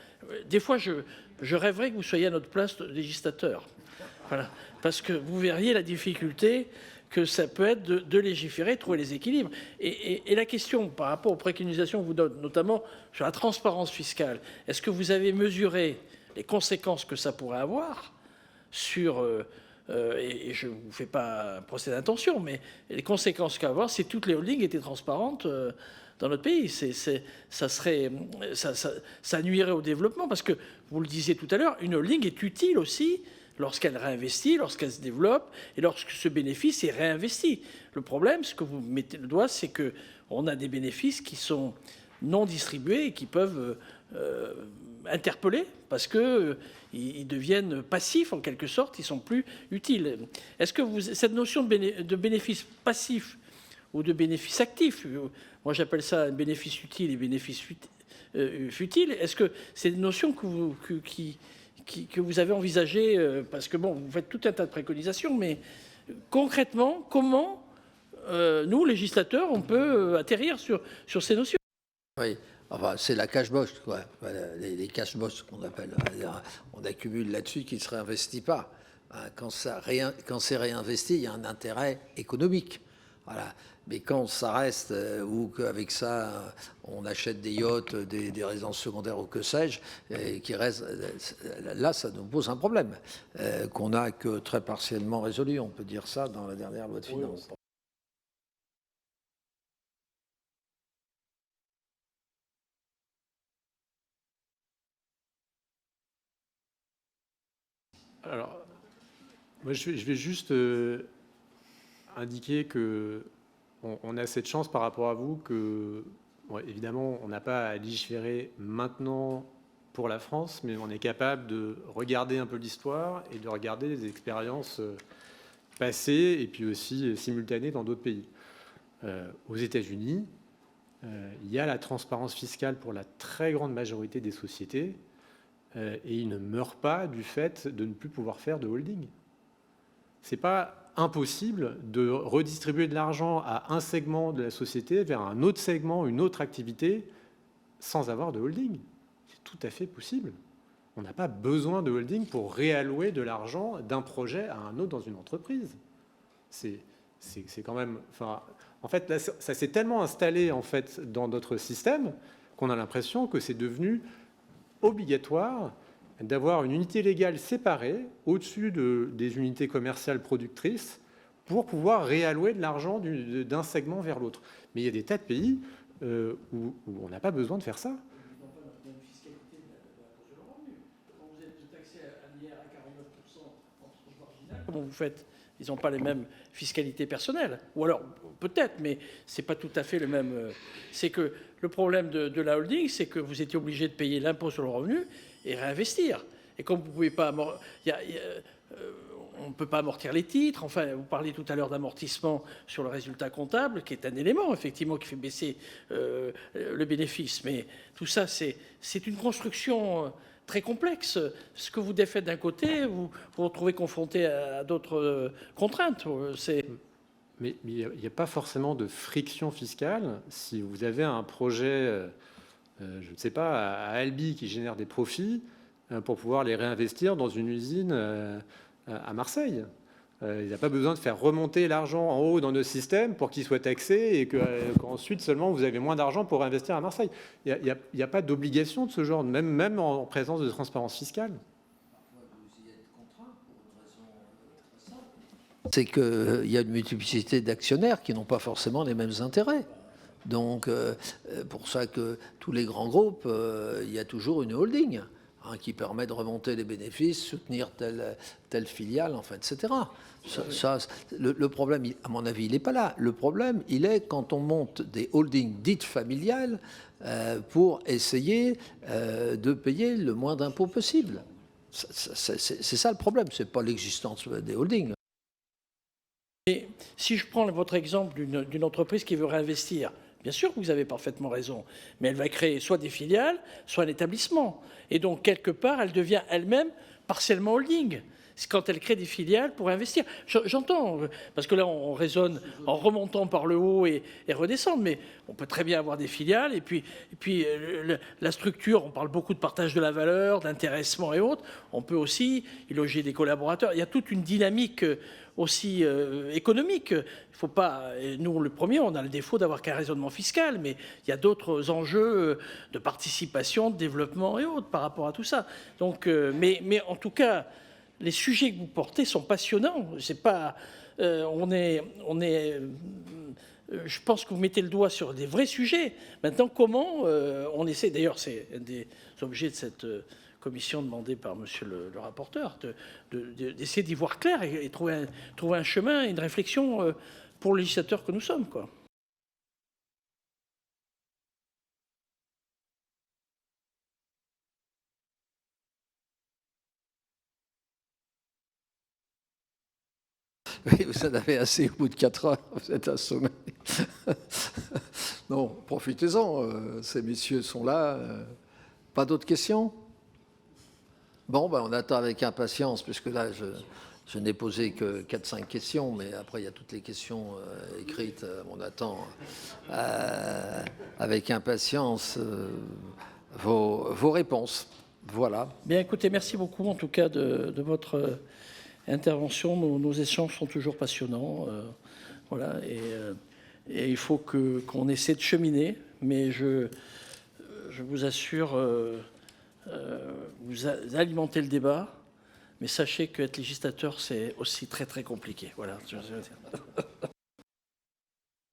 des fois, je rêverais que vous soyez à notre place de législateur. Voilà. Parce que vous verriez la difficulté que ça peut être de légiférer, de trouver les équilibres. Et la question par rapport aux préconisations que vous donnez, notamment sur la transparence fiscale, est-ce que vous avez mesuré les conséquences que ça pourrait avoir sur... et je ne vous fais pas un procès d'intention, mais les conséquences qu'à avoir si toutes les holdings étaient transparentes dans notre pays. Ça nuirait au développement, parce que, vous le disiez tout à l'heure, une holding est utile aussi lorsqu'elle réinvestit, lorsqu'elle se développe, et lorsque ce bénéfice est réinvesti. Le problème, ce que vous mettez le doigt, c'est qu'on a des bénéfices qui sont non distribués et qui peuvent interpeller, parce qu'ils deviennent passifs, en quelque sorte, ils sont plus utiles. Est-ce que cette notion de bénéfice passif ou de bénéfice actif, moi j'appelle ça un bénéfice utile et bénéfice futile, est-ce que c'est une notion que vous avez envisagé, parce que bon, vous faites tout un tas de préconisations, mais concrètement, comment nous, législateurs, on peut atterrir sur ces notions? Oui, enfin, c'est la cash box, quoi. Voilà, les cash box qu'on appelle. On accumule là-dessus qui ne se réinvestit pas. Quand c'est réinvesti, il y a un intérêt économique. Voilà. Mais quand ça reste, ou qu'avec ça, on achète des yachts, des résidences secondaires ou que sais-je, qui restent, là, ça nous pose un problème qu'on n'a que très partiellement résolu. On peut dire ça dans la dernière loi de finances. Alors, moi, je vais juste indiquer que on a cette chance par rapport à vous que, bon, évidemment, on n'a pas à légiférer maintenant pour la France, mais on est capable de regarder un peu l'histoire et de regarder les expériences passées et puis aussi simultanées dans d'autres pays. Aux États-Unis, il y a la transparence fiscale pour la très grande majorité des sociétés et ils ne meurent pas du fait de ne plus pouvoir faire de holding. C'est pas impossible de redistribuer de l'argent à un segment de la société vers un autre segment, une autre activité, sans avoir de holding. C'est tout à fait possible. On n'a pas besoin de holding pour réallouer de l'argent d'un projet à un autre dans une entreprise. C'est quand même... Enfin, en fait, là, ça s'est tellement installé en fait, dans notre système qu'on a l'impression que c'est devenu obligatoire d'avoir une unité légale séparée au-dessus des unités commerciales productrices pour pouvoir réallouer de l'argent d'un segment vers l'autre. Mais il y a des tas de pays où on n'a pas besoin de faire ça. Comment vous faites? Ils n'ont pas les mêmes fiscalités personnelles. Ou alors, peut-être, mais ce n'est pas tout à fait le même. C'est que le problème de la holding, c'est que vous étiez obligé de payer l'impôt sur le revenu et réinvestir. Et comme vous ne pouvez pas... on ne peut pas amortir les titres. Enfin, vous parliez tout à l'heure d'amortissement sur le résultat comptable, qui est un élément, effectivement, qui fait baisser le bénéfice. Mais tout ça, c'est une construction très complexe. Ce que vous défaites d'un côté, vous vous retrouvez confronté à d'autres contraintes. Mais il n'y a pas forcément de friction fiscale. Si vous avez un projet, je ne sais pas, à Albi qui génère des profits, pour pouvoir les réinvestir dans une usine à Marseille. Il n'y a pas besoin de faire remonter l'argent en haut dans nos systèmes pour qu'il soit taxé et qu'ensuite seulement vous avez moins d'argent pour investir à Marseille. Il n'y a pas d'obligation de ce genre, même en présence de transparence fiscale. C'est qu'il y a une multiplicité d'actionnaires qui n'ont pas forcément les mêmes intérêts. Donc, pour ça que tous les grands groupes, il y a toujours une holding qui permet de remonter les bénéfices, soutenir telle filiale, enfin, etc. Le problème, à mon avis, il n'est pas là. Le problème, il est quand on monte des holdings dites familiales pour essayer de payer le moins d'impôts possible. C'est ça le problème, ce n'est pas l'existence des holdings. Et si je prends votre exemple d'une entreprise qui veut réinvestir, bien sûr que vous avez parfaitement raison, mais elle va créer soit des filiales, soit un établissement. Et donc, quelque part, elle devient elle-même partiellement holding. C'est quand elle crée des filiales pour investir. J'entends, parce que là, on raisonne en remontant par le haut et redescendre, mais on peut très bien avoir des filiales. Et puis la structure, on parle beaucoup de partage de la valeur, d'intéressement et autres. On peut aussi y loger des collaborateurs. Il y a toute une dynamique aussi économique. Il faut pas, nous le premier, on a le défaut d'avoir qu'un raisonnement fiscal, mais il y a d'autres enjeux de participation, de développement et autres par rapport à tout ça. Donc, mais en tout cas, les sujets que vous portez sont passionnants. C'est pas, je pense que vous mettez le doigt sur des vrais sujets. Maintenant, comment on essaie, d'ailleurs, c'est un des objets de cette commission demandée par monsieur le rapporteur, d'essayer d'y voir clair et trouver un chemin, une réflexion pour le législateur que nous sommes, quoi. Oui, vous en avez assez au bout de 4 heures, vous êtes assommé. Non, profitez-en, ces messieurs sont là. Pas d'autres questions? Bon, ben, on attend avec impatience, puisque là, je n'ai posé que 4-5 questions, mais après, il y a toutes les questions écrites. On attend avec impatience vos réponses. Voilà. Bien, écoutez, merci beaucoup, en tout cas, de votre intervention. Nos échanges sont toujours passionnants. Voilà, et il faut qu'on essaie de cheminer, mais je vous assure, vous alimentez le débat, mais sachez qu'être législateur, c'est aussi très, très compliqué. Voilà.